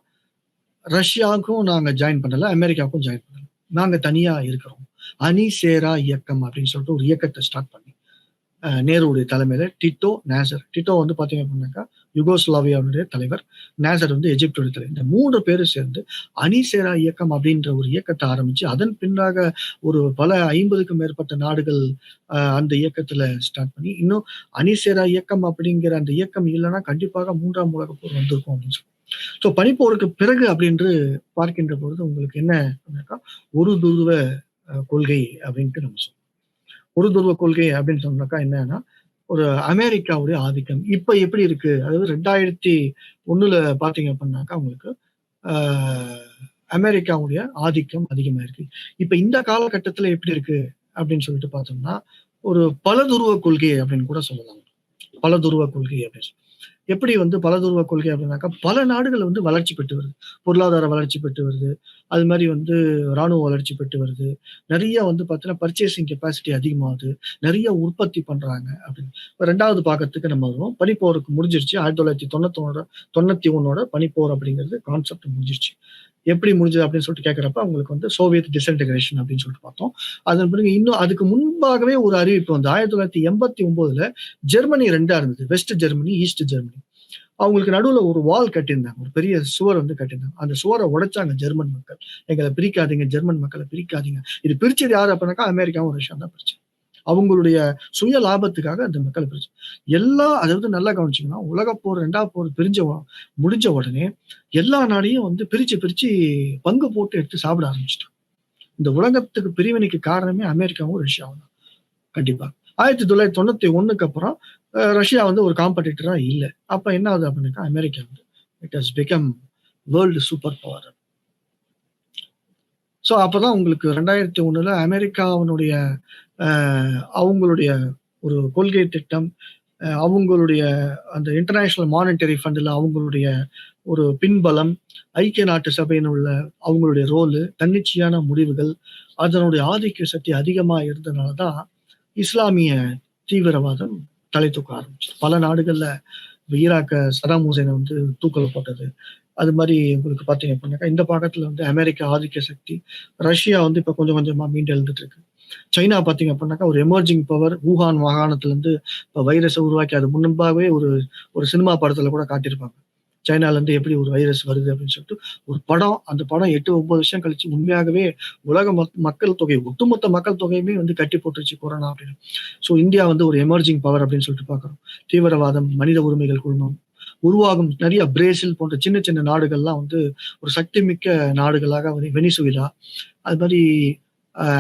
ரஷ்யாவுக்கும் நாங்க ஜாயின் பண்ணல, அமெரிக்காவுக்கும் ஜாயின் பண்ணல. நாங்க தனியா இருக்கிறோம். அணி சேரா இயக்கம் அப்படின்னு சொல்லிட்டு ஒரு இயக்கத்தை ஸ்டார்ட் பண்ணி நேருடைய தலைமையில டிட்டோ, நேசர். டிட்டோ வந்து பாத்தீங்க அப்படின்னாக்கா யுகோஸ்லாவியாவுடைய தலைவர், நேசர் வந்து எஜிப்டோட தலைவர். இந்த 3 பேரும் சேர்ந்து அணிசேரா இயக்கம் அப்படின்ற ஒரு இயக்கத்தை ஆரம்பிச்சு, அதன் பின்னாக ஒரு பல 50க்கும் மேற்பட்ட நாடுகள் அந்த இயக்கத்துல ஸ்டார்ட் பண்ணி, இன்னும் அணிசேரா இயக்கம் அப்படிங்கிற அந்த இயக்கம் இல்லைன்னா கண்டிப்பாக 3ஆம் உலகப் போர் வந்திருக்கும் அப்படின்னு சொல்லி. ஸோ பனிப்போருக்கு பிறகு அப்படின்று பார்க்கின்ற பொழுது உங்களுக்கு என்ன அப்படின்னாக்கா, ஒரு துருவ கொள்கை அப்படின்ட்டு நம்ம சொல்றோம். ஒரு துருவ கொள்கை அப்படின்னு சொன்னாக்கா என்னன்னா, ஒரு அமெரிக்காவுடைய ஆதிக்கம். இப்ப எப்படி இருக்கு? அதாவது 2001ல பாத்தீங்க அப்படின்னாக்கா உங்களுக்கு ஆ அமெரிக்காவுடைய ஆதிக்கம் அதிகமா இருக்கு. இப்ப இந்த காலகட்டத்துல எப்படி இருக்கு அப்படின்னு சொல்லிட்டு பார்த்தோம்னா, ஒரு பலதுருவ கொள்கை அப்படின்னு கூட சொல்லலாம். பலதுருவ கொள்கை அப்படின்னு சொல்லி. எப்படி வந்து பலதுருவ கொள்கை அப்படின்னாக்கா, பல நாடுகள் வந்து வளர்ச்சி பெற்று வருது. பொருளாதார வளர்ச்சி பெற்று வருது. அது மாரி வந்து ராணுவ வளர்ச்சி பெற்று வருது. நெறைய வந்து பார்த்தீங்கன்னா, பர்ச்சேசிங் கெப்பாசிட்டி அதிகமாகுது. நெறைய உற்பத்தி பண்றாங்க அப்படின்னு. இப்ப 2வது பாகத்துக்கு நம்ம வருவோம். பனிப்போருக்கு முடிஞ்சிருச்சு. 1991 பனிப்போர் அப்படிங்கிறது கான்செப்ட் முடிஞ்சிருச்சு. எப்படி முடிஞ்சது அப்படின்னு சொல்லிட்டு கேட்கிறப்ப, அவங்களுக்கு வந்து சோவியத் டிஸ்இன்டகிரேஷன் அப்படின்னு சொல்லிட்டு பார்த்தோம். அதன் பிறகு இன்னும் அதுக்கு முன்பாகவே ஒரு அறிவிப்பு வந்து 1989ல ஜெர்மனி 2ஆ இருந்தது. West Germany, east Germany. அவங்களுக்கு நடுவுல ஒரு வால் கட்டியிருந்தாங்க. ஒரு பெரிய சுவர் வந்து கட்டியிருந்தாங்க. அந்த சுவர உடைச்சாங்க ஜெர்மன் மக்கள். எங்கள பிரிக்காதீங்க, ஜெர்மன் மக்கள பிரிக்காதீங்க. இது பிரிச்சது யாரு அப்படின்னாக்கா, அமெரிக்காவும் ரஷ்யாவும் தான் பிரிச்சது. அவங்களுடைய சுய லாபத்துக்காக அந்த மக்கள் பிரிச்சு. அதாவது நல்லா கவனிச்சீங்கன்னா, உலகப்போர் 2ஆம் போர் முடிஞ்ச உடனே எல்லா நாடையும் வந்து பிரிச்சு, பிரிச்சு பங்கு போட்டு எடுத்து சாப்பிட ஆரம்பிச்சுட்டாங்க. இந்த உலகத்துக்கு பிரிவினைக்கு காரணமே அமெரிக்காவும், ரஷ்யாவும் தான். கண்டிப்பா. 1991க்கு அப்புறம் ரஷ்யா வந்து ஒரு காம்படிட்டரா இல்ல. அப்ப என்ன ஆகுது அப்படின்னாக்கா, அமெரிக்கா வந்து it has become world super power. So அப்பதான் உங்களுக்கு 2001ல அமெரிக்காவினுடைய அவங்களுடைய ஒரு கொள்கை திட்டம், அவங்களுடைய அந்த இன்டர்நேஷனல் மானிட்டரி ஃபண்ட்ல அவங்களுடைய ஒரு பின்பலம், ஐக்கிய நாட்டு சபையின் உள்ள அவங்களுடைய ரோலு, தன்னிச்சையான முடிவுகள், அதனுடைய ஆதிக்க சக்தி அதிகமா இருந்தனால தான் இஸ்லாமிய தீவிரவாதம் தலை தூக்க ஆரம்பிச்சது. பல நாடுகள்ல ஈராக்க சதாம் ஹுசைனை வந்து தூக்கல போட்டது. அது மாதிரி உங்களுக்கு பார்த்தீங்க அப்படின்னாக்கா, இந்த பாகத்துல வந்து அமெரிக்கா ஆதிக்க சக்தி, ரஷ்யா வந்து இப்ப கொஞ்சம் கொஞ்சமா மீண்டு எழுந்துட்டு இருக்கு. சைனா பார்த்தீங்க அப்படின்னாக்கா, ஒரு எமர்ஜிங் பவர். வூஹான் மாகாணத்திலிருந்து இப்ப வைரஸ உருவாக்கி அது முன்பாகவே ஒரு ஒரு சினிமா படத்துல கூட காட்டியிருப்பாங்க. சைனால இருந்து எப்படி ஒரு வைரஸ் வருது அப்படின்னு சொல்லிட்டு ஒரு படம். அந்த படம் 8, 9 வருஷம் கழிச்சு உண்மையாகவே உலக மக்கள் தொகை, ஒட்டுமொத்த மக்கள் தொகையுமே வந்து கட்டி போட்டுருச்சு கொரோனா அப்படின்னு. ஸோ இந்தியா வந்து ஒரு எமர்ஜிங் பவர் அப்படின்னு சொல்லிட்டு பார்க்குறோம். தீவிரவாதம், மனித உரிமைகள் குழுமம் உருவாகும் நிறைய பிரேசில் போன்ற சின்ன சின்ன நாடுகள்லாம் வந்து ஒரு சக்தி மிக்க நாடுகளாக வெனிசுவேலா, அது மாதிரி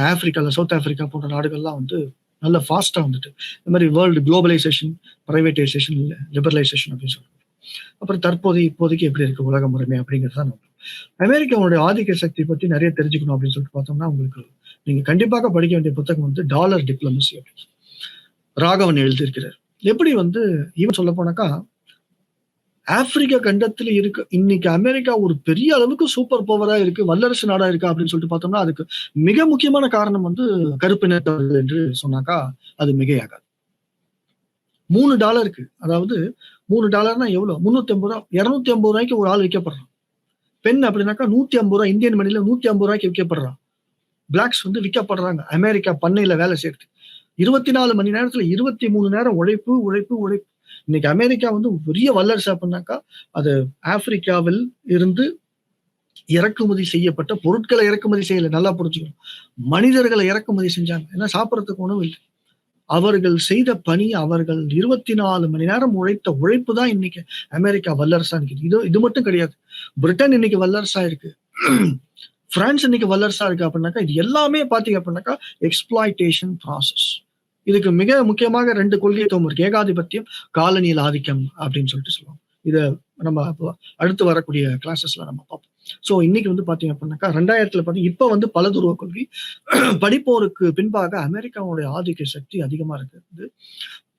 ஆப்பிரிக்கால சவுத் ஆப்பிரிக்கா போன்ற நாடுகள்லாம் வந்து நல்ல ஃபாஸ்டா வந்துட்டு இந்த மாதிரி வேர்ல்டு குளோபலைசேஷன், பிரைவேட்டைசேஷன், லிபரலைசேஷன் அப்படின்னு சொல்லுவாங்க. அப்புறம் இப்போதைக்கு எப்படி இருக்கு உலக முறைமை அப்படிங்கிறது தான் நம்ம. அமெரிக்காவுடைய ஆதிக்க சக்தி பத்தி நிறைய தெரிஞ்சுக்கணும் அப்படின்னு சொல்லிட்டு பார்த்தோம்னா, உங்களுக்கு நீங்க கண்டிப்பாக படிக்க வேண்டிய புத்தகம் வந்து டாலர் டிப்ளமசி அப்படின்னு ராகவன் எழுதியிருக்கிறார். எப்படி வந்து ஈவன் சொல்ல போனாக்கா, ஆப்பிரிக்கா கண்டத்துல இருக்கு. இன்னைக்கு அமெரிக்கா ஒரு பெரிய அளவுக்கு சூப்பர் பவரா இருக்கு, வல்லரசு நாடா இருக்கா அப்படின்னு சொல்லிட்டு பார்த்தோம்னா, அதுக்கு மிக முக்கியமான காரணம் வந்து கருப்பினத்தவர்கள் என்று சொன்னாக்கா அது மிகையாகாது. $3 அதாவது $3 எவ்வளவு? ரூ. 350 ரூ. 250 ஒரு ஆள் விற்கப்படுறான். பெண் அப்படின்னாக்கா ரூ. 150 இந்தியன் மணில ரூ. 150 விற்கப்படுறான். பிளாக்ஸ் வந்து விற்கப்படுறாங்க. அமெரிக்கா பண்ணையில வேலை செய்யறது. 24 மணி நேரத்துல 23 நேரம் உழைப்பு, உழைப்பு, உழைப்பு. இன்னைக்கு அமெரிக்கா வந்து பெரிய வல்லரசு அப்படின்னாக்கா, அது ஆப்பிரிக்காவில் இருந்து இறக்குமதி செய்யப்பட்ட பொருட்களை இறக்குமதி செய்யல. நல்லா புரிஞ்சுக்கணும். மனிதர்களை இறக்குமதி செஞ்சாங்க. ஏன்னா சாப்பிடறதுக்கு உணவு இல்ல. அவர்கள் செய்த பணி, அவர்கள் 24 மணி நேரம் உழைத்த உழைப்பு தான் இன்னைக்கு அமெரிக்கா வல்லரசா நிக்குது. இது மட்டும் கிடையாது. பிரிட்டன் இன்னைக்கு வல்லரசா இருக்கு. பிரான்ஸ் இன்னைக்கு வல்லரசா இருக்கு அப்படின்னாக்கா, இது எல்லாமே பார்த்தீங்க அப்படின்னாக்கா, எக்ஸ்ப்ளாய்டேஷன் ப்ராசஸ். இதுக்கு மிக முக்கியமாக 2 கொள்கைத்துவம் இருக்கு. ஏகாதிபத்தியம், காலனியல் ஆதிக்கம் அப்படின்னு சொல்லிட்டு சொல்லுவாங்க. இத நம்ம அடுத்து வரக்கூடிய கிளாஸஸ்ல நம்ம பார்ப்போம். சோ இன்னைக்கு வந்து பார்த்தீங்க அப்படின்னாக்கா 2000ல இப்ப வந்து பலதுருவ கொள்கை. படிப்போருக்கு பின்பாக அமெரிக்காவுடைய ஆதிக்க சக்தி அதிகமா இருக்குது.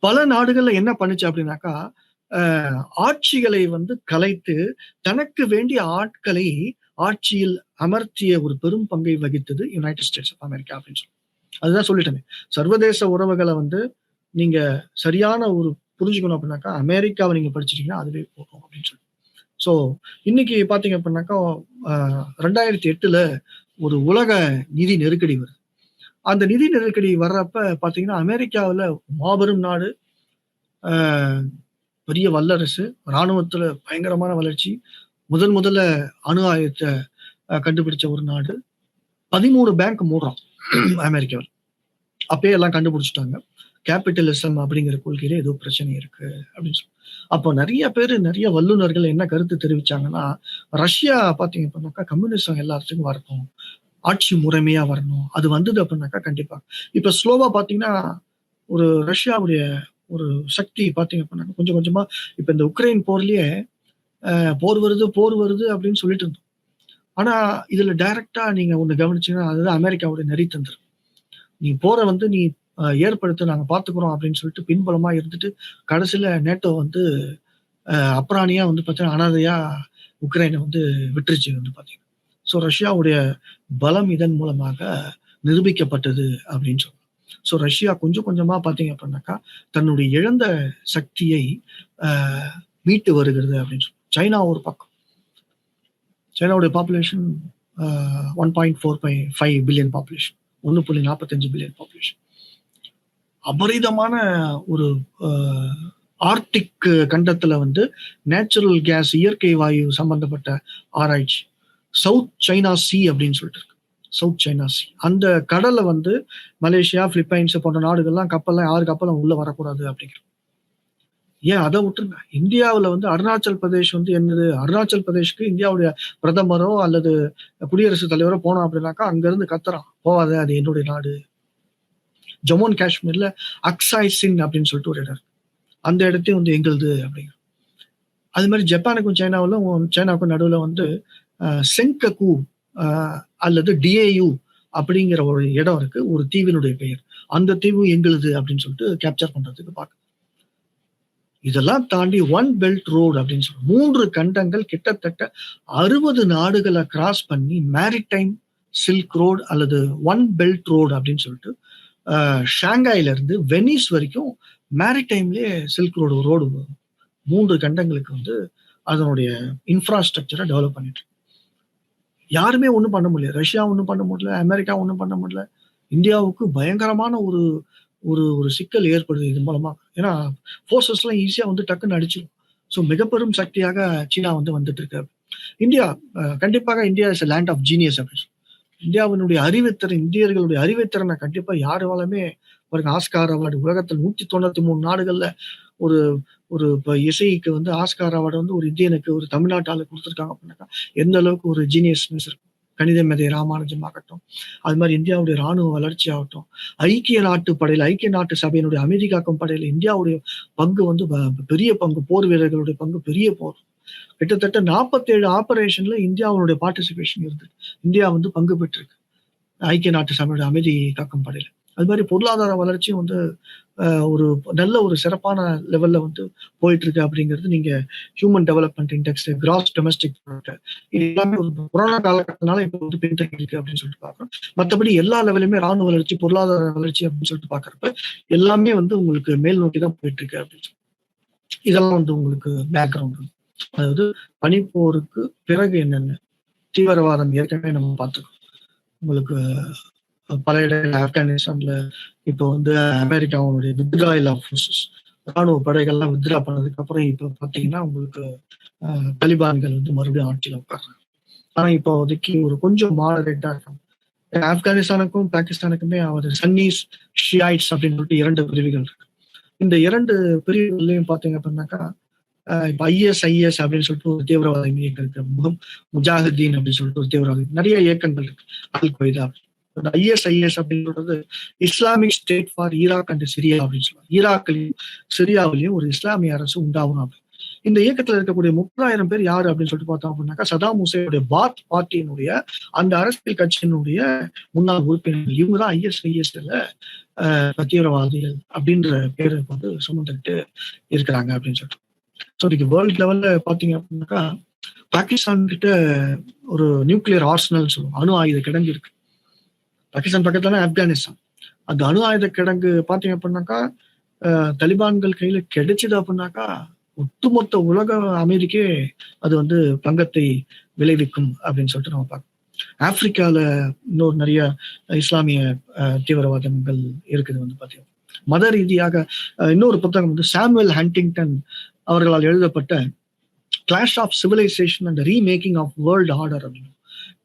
பல நாடுகள்ல என்ன பண்ணுச்சு அப்படின்னாக்கா, ஆட்சிகளை வந்து கலைத்து தனக்கு வேண்டிய ஆட்களை ஆட்சியில் அமர்த்திய ஒரு பெரும் பங்கை வகித்தது யுனைடெட் ஸ்டேட்ஸ் ஆஃப் அமெரிக்கா அப்படின்னு சொல்லி. அதுதான் சொல்லிட்டேனே. சர்வதேச உறவுகளை வந்து நீங்க சரியான ஒரு புரிஞ்சுக்கணும் அப்படின்னாக்கா, அமெரிக்காவை நீங்க படிச்சிட்டீங்கன்னா அதுவே போதும் அப்படின்னு சொல்லி. ஸோ இன்னைக்கு பார்த்தீங்க அப்படின்னாக்கா 2008ல ஒரு உலக நிதி நெருக்கடி வருது. அந்த நிதி நெருக்கடி வர்றப்ப பார்த்தீங்கன்னா, அமெரிக்காவில் மாபெரும் நாடு, பெரிய வல்லரசு, ராணுவத்துல பயங்கரமான வளர்ச்சி, முதல்ல அணு ஆயுதத்தை கண்டுபிடிச்ச ஒரு நாடு. 13 பேங்க் மூடுறான் அமெரிக்காவில். அப்பயே எல்லாம் கண்டுபிடிச்சிட்டாங்க. கேபிட்டலிசம் அப்படிங்கிற கொள்கையில ஏதோ பிரச்சனை இருக்கு அப்படின்னு சொல்லி. அப்போ நிறைய வல்லுநர்கள் என்ன கருத்து தெரிவிச்சாங்கன்னா, ரஷ்யா பார்த்தீங்க அப்படின்னாக்கா கம்யூனிசம் எல்லாத்துக்கும் வரணும், ஆட்சி முறைமையா வரணும். அது வந்தது அப்படின்னாக்கா கண்டிப்பா. இப்ப ஸ்லோவா பார்த்தீங்கன்னா, ஒரு ரஷ்யாவுடைய ஒரு சக்தி பார்த்தீங்க அப்படின்னாக்கா கொஞ்சம் கொஞ்சமா இப்ப இந்த உக்ரைன் போர்லயே போர் வருது அப்படின்னு சொல்லிட்டு இருந்தோம். ஆனா இதுல டைரக்டா நீங்க ஒண்ணு கவனிச்சீங்கன்னா, அதுதான் அமெரிக்காவுடைய நரித்தந்திரம். நீ போரை வந்து நீ ஏற்படுத்த நாங்க பார்த்துக்கிறோம் அப்படின்னு சொல்லிட்டு பின்புலமா இருந்துட்டு கடைசியில நேட்டோ வந்து அப்ராணியா வந்து பார்த்தீங்கன்னா அனாதையா உக்ரைனை வந்து விட்டுருச்சு வந்து பார்த்தீங்கன்னா. ஸோ ரஷ்யாவுடைய பலம் இதன் மூலமாக நிரூபிக்கப்பட்டது அப்படின்னு சொல்லலாம். ஸோ ரஷ்யா கொஞ்சம் கொஞ்சமா பார்த்தீங்க அப்படின்னாக்கா தன்னுடைய இழந்த சக்தியை மீட்டு வருகிறது அப்படின்னு சொல்லி. சைனா ஒரு பக்கம். சைனாவுடைய population 1.45 billion population, 1.45 billion population. அபரிதமான ஒரு ஆர்டிக் கண்டத்துல வந்து நேச்சுரல் கேஸ், இயற்கை வாயு சம்பந்தப்பட்ட ஆராய்ச்சி. சவுத் சைனா சி அப்படின்னு சொல்லிட்டு இருக்கு. South China C. அந்த கடலை வந்து மலேசியா, பிலிப்பைன்ஸ் போன்ற நாடுகள்லாம் கப்பல்லாம் 6 கப்பலும் உள்ள வரக்கூடாது அப்படிங்கிறது. ஏன் அதை விட்டுருங்க. இந்தியாவில் வந்து அருணாச்சல் பிரதேஷ் வந்து என்னது, அருணாச்சல் பிரதேஷ்க்கு இந்தியாவுடைய பிரதமரோ அல்லது குடியரசுத் தலைவரோ போனோம் அப்படின்னாக்கா அங்கிருந்து கத்துறான், போவாத, அது என்னுடைய நாடு. ஜம்மு அண்ட் காஷ்மீர்ல அக்சாய் சின் அப்படின்னு சொல்லிட்டு ஒரு இடம் இருக்கு. அந்த இடத்தையும் வந்து எங்களுது அப்படிங்கிற. அது மாதிரி ஜப்பானுக்கும் சைனாவுக்கும் நடுவில் வந்து செங்ககு அல்லது டிஏயு அப்படிங்கிற ஒரு இடம் இருக்கு, ஒரு தீவினுடைய பெயர். அந்த தீவு எங்களுது அப்படின்னு சொல்லிட்டு கேப்சர் பண்றதுக்கு பார்க்க. இதெல்லாம் தாண்டி ஒன் பெல்ட் ரோடு அப்படின்னு சொல்லி 3 கண்டங்கள் கிட்டத்தட்ட 60 நாடுகளை கிராஸ் பண்ணி மேரிடைம் சில்க் ரோடு அல்லது ஒன் பெல்ட் ரோடு அப்படின்னு சொல்லிட்டு ஷாங்காயில இருந்து வெனிஸ் வரைக்கும் மேரிடைம்லயே சில்க் ரோடு 3 கண்டங்களுக்கு வந்து அதனுடைய இன்ஃப்ராஸ்ட்ரக்சரை டெவலப் பண்ணிட்டு. யாருமே ஒன்றும் பண்ண முடியல. ரஷ்யா ஒன்றும் பண்ண முடியல, அமெரிக்கா ஒன்றும் பண்ண முடியல. இந்தியாவுக்கு பயங்கரமான ஒரு ஒரு ஒரு சிக்கல் ஏற்படுது இது மூலமா. ஏன்னா போர்சஸ் எல்லாம் ஈஸியா வந்து டக்குன்னு அடிச்சிடும். ஸோ மிகப்பெரும் சக்தியாக சீனா வந்து வந்துட்டு இருக்கு. இந்தியா கண்டிப்பாக India is land of genius அப்படின்னு. இந்தியாவினுடைய அறிவுத்திறன், இந்தியர்களுடைய அறிவுத்திறனை கண்டிப்பா யாராலுமே பாருங்க. ஆஸ்கார் அவார்டு உலகத்தில் 193 நாடுகள்ல ஒரு ஒரு இப்போ இசைக்கு வந்து ஆஸ்கார் அவார்டு வந்து ஒரு இந்தியனுக்கு, ஒரு தமிழ்நாட்டால கொடுத்துருக்காங்க அப்படின்னாக்கா எந்த அளவுக்கு ஒரு ஜீனியஸ்னஸ் இருக்கும். கணித மேதை ராமானுஜம் ஆகட்டும், அது மாதிரி இந்தியாவுடைய ராணுவ வளர்ச்சி ஆகட்டும், ஐக்கிய நாட்டு படையில, ஐக்கிய நாட்டு சபையினுடைய அமைதி காக்கும் படையில இந்தியாவுடைய பங்கு வந்து பெரிய பங்கு, போர் வீரர்களுடைய பங்கு பெரிய போர். கிட்டத்தட்ட 47 ஆபரேஷன்ல இந்தியாவுடைய பார்ட்டிசிபேஷன் இருக்கு. இந்தியா வந்து பங்கு பெற்றிருக்கு ஐக்கிய நாட்டு சபையோட அமைதி காக்கும் படையில. அது மாதிரி பொருளாதார வளர்ச்சியும் வந்து ஒரு நல்ல ஒரு சிறப்பான லெவல்ல வந்து போயிட்டு இருக்கு அப்படிங்கிறது நீங்க human development index, gross domestic product இது எல்லாமே ஒரு கொரோனா காலகட்டத்தினால இப்போ வந்து பின்தங்கி இருக்கு அப்படின்னு சொல்லிட்டு பார்க்குறோம். மற்றபடி எல்லா லெவலுமே ராணுவ வளர்ச்சி, பொருளாதார வளர்ச்சி அப்படின்னு சொல்லிட்டு பார்க்குறப்ப எல்லாமே வந்து உங்களுக்கு மேல் நோக்கி தான் போயிட்டு இருக்கு அப்படின்னு சொல்லி இதெல்லாம் வந்து உங்களுக்கு பேக்ரவுண்ட். அதாவது பனிப்போருக்கு பிறகு என்னென்ன தீவிரவாதம் ஏற்கனவே நம்ம பார்த்துக்கோம். உங்களுக்கு பல இடங்கள் ஆப்கானிஸ்தான்ல இப்போ வந்து அமெரிக்காவுடைய வித்ட்ராயல் ஆஃப் ஃபோர்ஸஸ் ராணுவ படைகள்லாம் வித்ட்ரா பண்ணதுக்கு அப்புறம் இப்போ பார்த்தீங்கன்னா உங்களுக்கு தலிபான்கள் வந்து மறுபடியும் ஆட்சியில் உட்கார்றாங்க. ஆனா இப்போதைக்கு ஒரு கொஞ்சம் மாடரேட்டா இருக்காங்க. ஆப்கானிஸ்தானுக்கும் பாகிஸ்தானுக்குமே அவர் சன்னீஸ், ஷியாயிட்ஸ் அப்படின்னு சொல்லிட்டு 2 பிரிவுகள் இருக்கு. இந்த 2 பிரிவுகள்லையும் பார்த்தீங்க அப்படின்னாக்கா இப்போ ISIS அப்படின்னு சொல்லிட்டு ஒரு தீவிரவாத இயக்கம் இருக்கு. முஜாஹிதீன் அப்படின்னு சொல்லிட்டு ஒரு தீவிரவாத நிறைய இயக்கங்கள் இருக்கு. அல் கொய்தா ISIS அப்படின்னு சொல்றது Islamic state for Iraq and Syria அப்படின்னு சொல்லுவாங்க. ஈராக்லயும் சிரியாவிலையும் ஒரு இஸ்லாமிய அரசு உண்டாகணும் அப்படின்னு. இந்த இயக்கத்துல இருக்கக்கூடிய 30,000 பேர் யாரு அப்படின்னு சொல்லிட்டு பார்த்தோம் அப்படின்னாக்கா சதாம் ஹுசேனுடைய பாத் பார்ட்டியினுடைய அந்த அரசியல் கட்சியினுடைய முன்னாள் உறுப்பினர்கள். இவங்க தான் ISISல தீவிரவாதிகள் அப்படின்ற பேரை வந்து சுமந்துக்கிட்டு இருக்கிறாங்க அப்படின்னு சொல்லிட்டு. ஸோ இன்னைக்கு வேர்ல்ட் லெவல்ல பாத்தீங்க அப்படின்னாக்கா பாகிஸ்தான் கிட்ட ஒரு நியூக்ளியர் ஆர்சனல் சொல்லுவோம், அணு ஆயுத கிடங்கு இருக்கு. பாகிஸ்தான் பக்கத்துல ஆப்கானிஸ்தான். அந்த அணு ஆயுத கிடங்கு பாத்தீங்க அப்படின்னாக்கா தலிபான்கள் கையில கிடைச்சது அப்படின்னாக்கா ஒட்டுமொத்த உலக அமைதிக்கே அது வந்து பங்கத்தை விளைவிக்கும் அப்படின்னு சொல்லிட்டு நம்ம பார்க்கணும். ஆப்பிரிக்கால இன்னொரு நிறைய இஸ்லாமிய தீவிரவாதங்கள் இருக்குது வந்து பாத்தீங்கன்னா. மத ரீதியாக இன்னொரு புத்தகம் வந்து சாமுவேல் ஹண்டிங்டன் அவர்களால் எழுதப்பட்ட clash of civilisation and remaking of world order அப்படின்னு.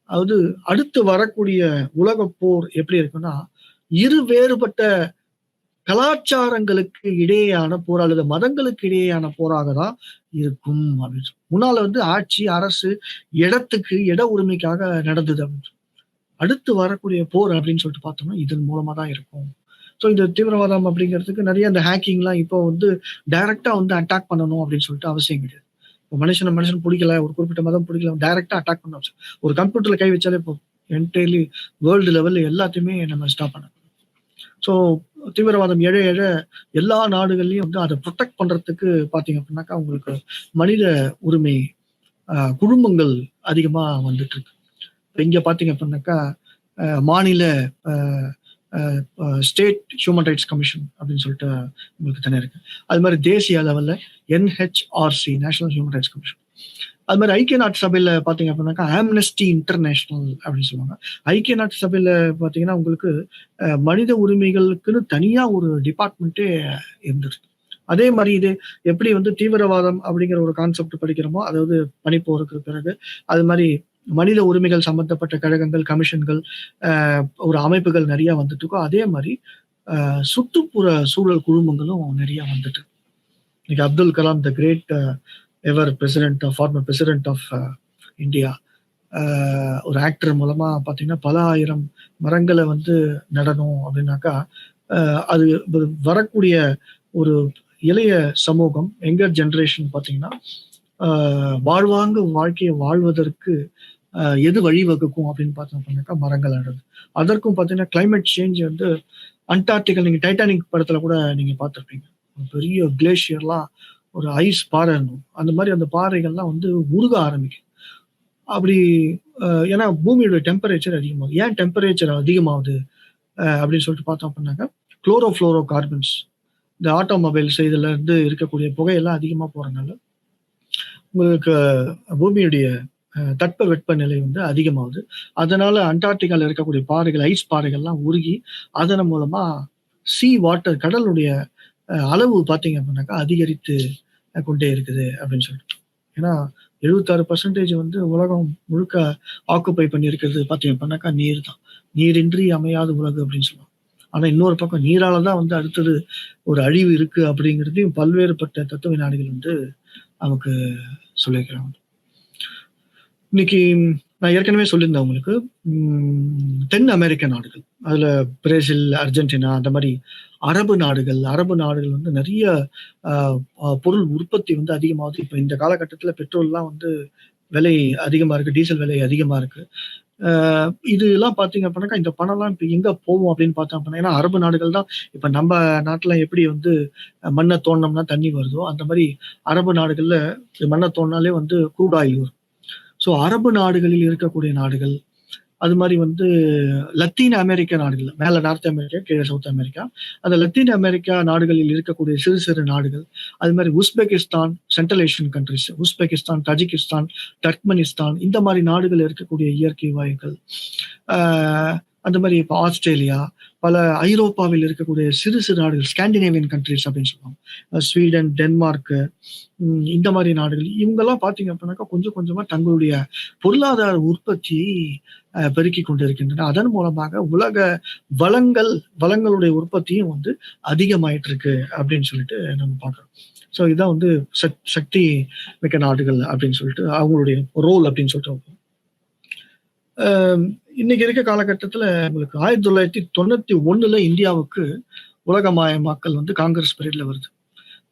அதாவது அடுத்து வரக்கூடிய உலக போர் எப்படி இருக்குன்னா இரு வேறுபட்ட கலாச்சாரங்களுக்கு இடையேயான போர் அல்லது மதங்களுக்கு இடையேயான போராக தான் இருக்கும் அப்படின்னு. முன்னால வந்து ஆட்சி, அரசு, இடத்துக்கு இட உரிமைக்காக நடந்தது அப்படின்னு. அடுத்து வரக்கூடிய போர் அப்படின்னு சொல்லிட்டு பார்த்தோம்னா இதன் மூலமா தான் இருக்கும். ஸோ இந்த தீவிரவாதம் அப்படிங்கிறதுக்கு நிறைய அந்த ஹேக்கிங்லாம் இப்போ வந்து டைரக்டா வந்து அட்டாக் பண்ணணும் அப்படின்னு சொல்லிட்டு அவசியம் கிடையாது. மனுஷன் பிடிக்கல, ஒரு குறிப்பிட்ட மதம் பிடிக்கல, டைரக்டா அட்டாக் பண்ண அவசியம். ஒரு கம்ப்யூட்டர்ல கை வச்சாலே இப்போ என்டையர்லி வேர்ல்டு லெவல்ல எல்லாத்தையுமே நம்ம ஸ்டாப் பண்ண. ஸோ தீவிரவாதம் எழ எழ எல்லா நாடுகள்லையும் வந்து அதை ப்ரொடெக்ட் பண்றதுக்கு பார்த்தீங்க அப்படின்னாக்கா உங்களுக்கு மனித உரிமை குழுமங்கள் அதிகமா வந்துட்டு இருக்கு. இங்க பார்த்தீங்க அப்படின்னாக்கா மாநில ஸ்டேட் ஹியூமன் ரைட்ஸ் கமிஷன் அப்படின்னு சொல்லிட்டு உங்களுக்கு தானே இருக்கு. அது மாதிரி தேசிய அளவில் NHRC national human rights commission. அது மாதிரி ஐக்கிய நாட்டு சபையில பாத்தீங்க அப்படின்னாக்கா ஆம்னஸ்டி இன்டர்நேஷனல் அப்படின்னு சொல்லுவாங்க. ஐக்கிய நாட்டு சபையில பாத்தீங்கன்னா உங்களுக்கு மனித உரிமைகளுக்குன்னு தனியா ஒரு டிபார்ட்மெண்ட்டே இருந்துருக்கு. அதே மாதிரி இது எப்படி வந்து தீவிரவாதம் அப்படிங்கிற ஒரு கான்செப்ட் படிக்கிறோமோ, அதாவது பனிப்போருக்கு பிறகு அது மாதிரி மனித உரிமைகள் சம்பந்தப்பட்ட கழகங்கள், கமிஷன்கள், ஒரு அமைப்புகள் நிறைய வந்துட்டு இருக்கோ, அதே மாதிரி சுற்றுப்புற சூழல் குழுமங்களும் நிறைய வந்துட்டு. இன்னைக்கு Abdul Kalam the great ever president, former president of India, ஒரு ஆக்டர் மூலமா பார்த்தீங்கன்னா பல ஆயிரம் மரங்களை வந்து நடணும் அப்படின்னாக்கா அது வரக்கூடிய ஒரு இளைய சமூகம், யங்கர் ஜென்ரேஷன் பார்த்தீங்கன்னா வாழ்வாங்க வாழ்க்கையை வாழ்வதற்கு எது வழிவகுக்கும் அப்படின்னு பார்த்தோம் அப்படின்னாக்கா மரங்கள் நடுறது. அதற்கும் பார்த்தீங்கன்னா கிளைமேட் சேஞ்ச் வந்து அண்டார்டிகா, நீங்க டைட்டானிக் படத்துல கூட நீங்க பார்த்துருப்பீங்க. பெரிய கிளேஷியர்லாம் ஒரு ஐஸ் பாறை இருக்கும். அந்த மாதிரி அந்த பாறைகள்லாம் வந்து உருக ஆரம்பிக்கும். அப்படி ஏன்னா பூமியோட டெம்பரேச்சர் அதிகமாகுது. ஏன் டெம்பரேச்சர் அதிகமாகுது அப்படின்னு சொல்லிட்டு பார்த்தோம் அப்படின்னாக்கா குளோரோஃப்ளோரோ கார்பன்ஸ், இந்த ஆட்டோமொபைல்ஸ் இதுல இருந்து இருக்கக்கூடிய புகையெல்லாம் அதிகமா போறதுனால உங்களுக்கு பூமியுடைய தட்ப வெப்பநிலை வந்து அதிகமாகுது. அதனால அண்டார்டிகால இருக்கக்கூடிய பாறைகள், ஐஸ் பாறைகள்லாம் உருகி அதன் மூலமா சீ வாட்டர், கடலுடைய அளவு பார்த்தீங்க அப்படின்னாக்கா அதிகரித்து கொண்டே இருக்குது அப்படின்னு சொல்லிட்டு. ஏன்னா 76% வந்து உலகம் முழுக்க ஆக்குப்பை பண்ணி இருக்கிறது பார்த்தீங்க அப்படின்னாக்கா நீர் தான். நீரின்றி அமையாத உலகு அப்படின்னு சொல்லுவாங்க. ஆனா இன்னொரு பக்கம் நீரால தான் வந்து அடுத்தது ஒரு அழிவு இருக்கு அப்படிங்கிறதையும் பல்வேறுபட்ட தத்துவ விஞ்ஞானிகள் வந்து நமக்கு சொல்லியிருக்கிறாங்க. இன்னைக்கு நான் ஏற்கனவே சொல்லியிருந்தேன் உங்களுக்கு, தென் அமெரிக்க நாடுகள், அதுல பிரேசில், அர்ஜென்டினா, அந்த மாதிரி அரபு நாடுகள் வந்து நிறைய பொருள் உற்பத்தி வந்து அதிகமாகுது. இப்ப இந்த காலகட்டத்துல பெட்ரோல்லாம் வந்து விலை அதிகமா இருக்கு, டீசல் விலை அதிகமா இருக்கு. இதெல்லாம் பார்த்தீங்க அப்படின்னாக்கா, இந்த பணம்லாம் இப்ப எங்க போகும் அப்படின்னு பார்த்தோம் அப்படின்னா, ஏன்னா அரபு நாடுகள் தான் இப்ப நம்ம நாட்டுல எப்படி வந்து மண்ண தோண்டுனோம்னா தண்ணி வருதோ, அந்த மாரி அரபு நாடுகள்ல மண்ண தோண்டுனாலே வந்து க்ரூட் ஆயில் வரும். ஸோ அரபு நாடுகளில் இருக்கக்கூடிய நாடுகள், அது மாரி வந்து லத்தீன் அமெரிக்க நாடுகள், மேல நார்த் அமெரிக்கா, கீழ சவுத் அமெரிக்கா. அந்த லத்தீன் அமெரிக்கா நாடுகளில் இருக்கக்கூடிய சிறு சிறு நாடுகள், அது மாரி Uzbekistan, central Asian countries, Uzbekistan, Tajikistan, Turkmenistan இந்த மாரி நாடுகள் இருக்கக்கூடிய இயற்கை வாயுக்கள். ஆ அந்த மாரி இப்ப ஆஸ்திரேலியா, பல ஐரோப்பாவில் இருக்கக்கூடிய சிறு சிறு நாடுகள், ஸ்காண்டினேவியன் கண்ட்ரீஸ் அப்படின்னு சொல்லுவாங்க. ஸ்வீடன், டென்மார்க் இந்த மாரி நாடுகள். இவங்கலாம் பார்த்தீங்க அப்படின்னாக்கா, கொஞ்சம் கொஞ்சமா தங்களுடைய பொருளாதார உற்பத்தியை பெருக்கிக் கொண்டிருக்கின்றன. அதன் மூலமாக உலக வளங்களுடைய உற்பத்தியும் வந்து அதிகமாயிட்டு இருக்கு அப்படின்னு சொல்லிட்டு நம்ம பார்க்குறோம். ஸோ இதான் வந்து சக்தி மிக்க நாடுகள் அப்படின்னு சொல்லிட்டு அவங்களுடைய ரோல் அப்படின்னு சொல்லிட்டு. அ இன்னைக்கு இருக்க காலகட்டத்தில உங்களுக்கு 1991ல இந்தியாவுக்கு உலகமயமாக்கல் வந்து காங்கிரஸ் பீரியட்ல வருது.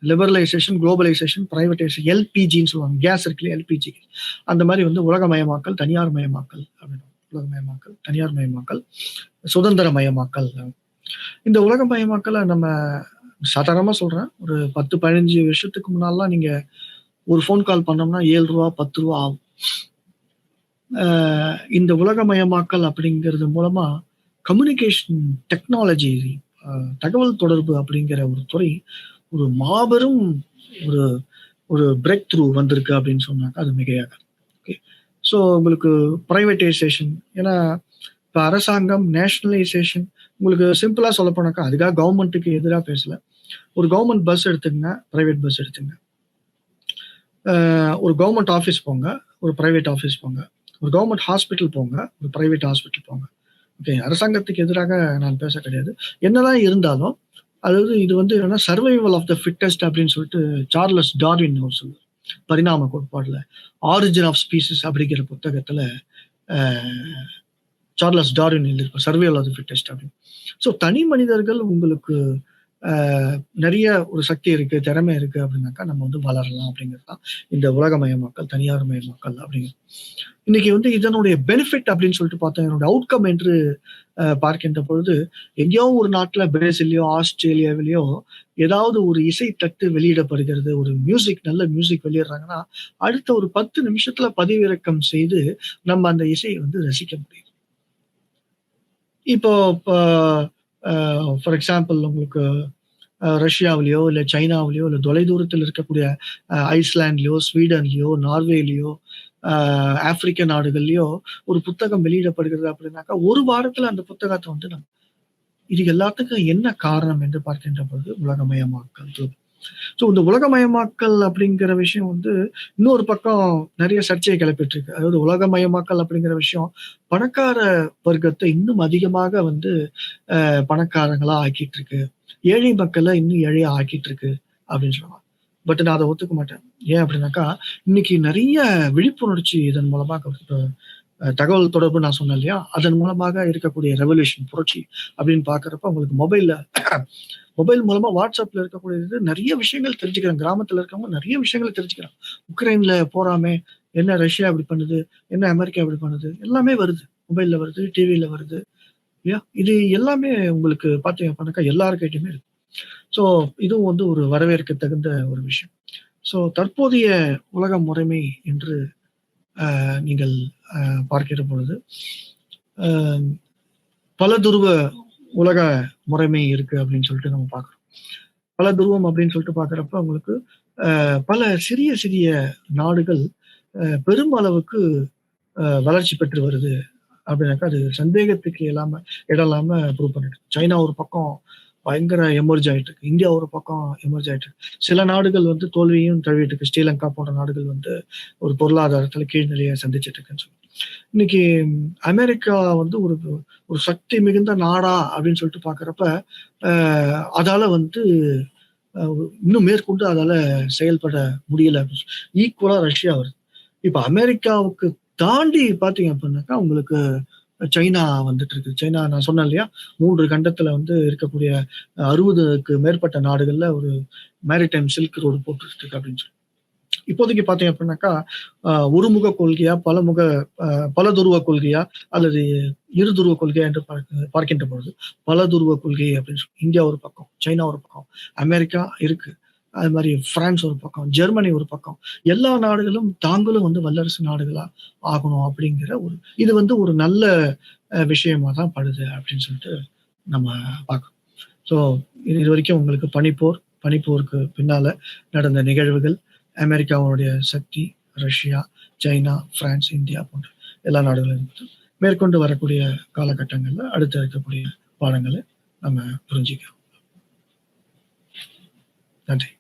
லிபரலைசேஷன், குளோபலைசேஷன், பிரைவேடைசேஷன் எல்பிஜின்னு சொல்லுவாங்க. கேஸ் இருக்குல்ல எல்பிஜி. அந்த மாரி வந்து உலகமயமாக்கல், தனியார்மயமாக்கல் அப்படின்னு. உலகமயமாக்கல், தனியார்மயமாக்கல், சுதந்திரமயமாக்கல். இந்த உலகமயமாக்கல நம்ம சாதாரணமா சொல்றேன். ஒரு 10, 15 வருஷத்துக்கு முன்னாடிலாம் நீங்க ஒரு ஃபோன் கால் பண்ணோம்னா ரூ. 7 ரூ. 10 ஆகும். இந்த உலகமயமாக்கல் அப்படிங்கிறது மூலமா கம்யூனிகேஷன் டெக்னாலஜி, தகவல் தொடர்பு அப்படிங்கிற ஒரு துறை ஒரு மாபெரும் ஒரு ஒரு பிரேக் த்ரூ வந்திருக்கு அப்படின்னு சொன்னாக்கா அது மிகையாகாது. ஓகே. ஸோ உங்களுக்கு பிரைவேட்டைசேஷன், ஏன்னா இப்ப அரசாங்கம் நேஷனலைசேஷன், உங்களுக்கு சிம்பிளா சொல்லப் போனாக்கா அதுக்காக கவர்மெண்ட்டுக்கு எதிரா பேசல. ஒரு கவர்மெண்ட் பஸ் எடுத்துக்கங்க, பிரைவேட் பஸ் எடுத்துக்கங்க. ஒரு கவர்மெண்ட் ஆஃபீஸ் போங்க, ஒரு பிரைவேட் ஆஃபீஸ் போங்க. ஒரு கவர்மெண்ட் ஹாஸ்பிட்டல் போங்க, ஒரு பிரைவேட் ஹாஸ்பிட்டல் போங்க. ஓகே. அரசாங்கத்துக்கு எதிராக நான் பேச கிடையாது. என்னதான் இருந்தாலும், அதாவது இது வந்து என்னன்னா சர்வைவல் ஆஃப் த ஃபிட்டெஸ்ட் அப்படின்னு சொல்லிட்டு சார்லஸ் டார்வின் அவர் சொல்லுவார். பரிணாம கோட்பாடுல ஆரிஜின் ஆஃப் ஸ்பீசிஸ் அப்படிங்கிற புத்தகத்துல அ சார்லஸ் டார்வின் எழுதியிருப்பார். சர்வைவல் ஆஃப் த ஃபிட்டெஸ்ட் அப்படின்னு. ஸோ தனி மனிதர்கள் உங்களுக்கு நெறைய ஒரு சக்தி இருக்கு, திறமை இருக்கு அப்படின்னாக்கா நம்ம வந்து வளரலாம் அப்படிங்கிறது தான் இந்த உலகமயமாக்கல், தனியார்மயமாக்கல் அப்படிங்கிறது. இன்னைக்கு வந்து இதனுடைய பெனிஃபிட் அப்படின்னு சொல்லிட்டு பார்த்தா, என்னோட அவுட்கம் என்று பார்க்கின்ற பொழுது, எங்கேயோ ஒரு நாட்டுல பிரேசில்லயோ, ஆஸ்திரேலியாவிலயோ ஏதாவது ஒரு இசை தட்டு வெளியிடப்படுகிறது. ஒரு நல்ல மியூசிக் வெளியிடுறாங்கன்னா, அடுத்த ஒரு 10 நிமிஷத்துல பதிவிறக்கம் செய்து நம்ம அந்த இசைய வந்து ரசிக்க முடியுது. இப்போ இப்ப ஃபார் எக்ஸாம்பிள் உங்களுக்கு ரஷ்யாவிலயோ, இல்ல சைனாவிலயோ, இல்ல தொலைதூரத்தில் இருக்கக்கூடிய ஐஸ்லேண்ட்லயோ, ஸ்வீடன்லயோ, நார்வேலயோ, அ ஆப்பிரிக்க நாடுகள்லயோ ஒரு புத்தகம் வெளியிடப்படுகிறது அப்படின்னாக்கா, ஒரு வாரத்துல அந்த புத்தகத்த வந்து இது எல்லாத்துக்கும் என்ன காரணம் என்று பார்க்கின்ற பொழுது உலகமயமாக்கல். ஸோ இந்த உலகமயமாக்கல் அப்படிங்கிற விஷயம் வந்து இன்னொரு பக்கம் நெறைய சர்ச்சைய கிளப்பிட்டு இருக்கு. அதாவது உலகமயமாக்கல் அப்படிங்கிற விஷயம் பணக்கார வர்க்கத்த இன்னும் அதிகமாக வந்து பணக்காரங்களா ஆக்கிட்டு இருக்கு. ஏழை மக்கள இன்னும் ஏழையா ஆக்கிட்டு இருக்கு அப்படின்னு சொல்லுவாங்க. பட் நான் அத ஒத்துக்க மாட்டேன். ஏன் அப்படின்னாக்கா, இன்னைக்கு நெறைய விழிப்புணர்ச்சி இதன் மூலமா தகவல் தொடர்பு நான் சொன்னேன் இல்லையா? அதன் மூலமாக இருக்கக்கூடிய ரெவல்யூஷன் புரட்சி அப்படின்னு பார்க்கிறப்ப உங்களுக்கு மொபைல் மூலமா WhatsAppல இருக்கக்கூடியது நெறைய விஷயங்கள் தெரிஞ்சுக்கிறேன். கிராமத்துல இருக்கவங்க நெறைய விஷயங்கள் தெரிஞ்சுக்கிறாங்க. உக்ரைன்ல போராமை, என்ன ரஷ்யா இப்படி பண்ணுது, என்ன அமெரிக்கா இப்படி பண்ணுது, எல்லாமே வருது. மொபைல்ல வருது, டிவில வருது. இல்லையா? இது எல்லாமே உங்களுக்கு பார்த்தீங்க அப்படின்னாக்கா எல்லார் கையிட்டயுமே இருக்கு. ஸோ இதுவும் வந்து ஒரு வரவேற்க தகுந்த ஒரு விஷயம். ஸோ தற்போதைய உலக முறைமை என்று நீங்கள் பார்க்கிற பொழுது, அ பல துருவ உலக முறைமை இருக்கு அப்படின்னு சொல்லிட்டு நம்ம பார்க்குறோம். பல துருவம் அப்படின்னு சொல்லிட்டு பார்க்குறப்ப உங்களுக்கு பல சிறிய சிறிய நாடுகள் பெருமளவுக்கு வளர்ச்சி பெற்று வருது அப்படின்னாக்கா, அது சந்தேகத்துக்கு இடம் இல்லாம ப்ரூவ் பண்ணிருக்கு. சைனா ஒரு பக்கம் பயங்கர எமர்ஜ் ஆயிட்டு இருக்கு. இந்தியா ஒரு பக்கம் எமர்ஜ் ஆயிட்டு இருக்கு. சில நாடுகள் வந்து தோல்வியும் தழுவிட்டு இருக்கு. ஸ்ரீலங்கா போன்ற நாடுகள் வந்து ஒரு பொருளாதாரத்துல கீழ்நிலைய சந்திச்சுட்டு இருக்குன்னு சொல்லி. இன்னைக்கு அமெரிக்கா வந்து ஒரு ஒரு சக்தி மிகுந்த நாடா அப்படின்னு சொல்லிட்டு பார்க்கிறப்ப, அ அதால வந்து அ இன்னும் மேற்கொண்டு அதால செயல்பட முடியல. ஈக்குவலா ரஷ்யா வருது. இப்ப அமெரிக்காவுக்கு தாண்டி பார்த்தீங்க அப்படின்னாக்கா, உங்களுக்கு சைனா வந்துட்டு இருக்கு. சைனா நான் சொன்னேன் இல்லையா? 3 கண்டத்துல வந்து இருக்கக்கூடிய 60க்கு மேற்பட்ட நாடுகள்ல ஒரு மேரிடைம் சில்க் ரோடு போட்டுட்டு இருக்கு அப்படின்னு சொல்லி. இப்போதைக்கு பார்த்தீங்க அப்படின்னாக்கா, ஒருமுக கொள்கையா, பலதுருவ கொள்கையா அல்லது இருதுருவ கொள்கையா என்று பார்க்கின்ற பொழுது, பலதுருவ கொள்கை அப்படின்னு இந்தியா ஒரு பக்கம், சைனா ஒரு பக்கம், அமெரிக்கா இருக்கு. அது மாரி பிரான்ஸ் ஒரு பக்கம், ஜெர்மனி ஒரு பக்கம். எல்லா நாடுகளும் தாங்களும் வந்து வல்லரசு நாடுகளா ஆகணும் அப்படிங்கிற இது வந்து ஒரு நல்ல விஷயமா தான் படுது அப்படின்னு சொல்லிட்டு நம்ம பார்க்கிறோம். ஸோ இதுவரைக்கும் உங்களுக்கு பனிப்போருக்கு பின்னால நடந்த நிகழ்வுகள், அமெரிக்காவுடைய சக்தி, ரஷ்யா, சைனா, பிரான்ஸ், இந்தியா போன்ற எல்லா நாடுகளும் இருந்தது. மேற்கொண்டு வரக்கூடிய காலகட்டங்கள்ல அடுத்து இருக்கக்கூடிய பாடங்கள நம்ம புரிஞ்சுக்கிறோம். நன்றி.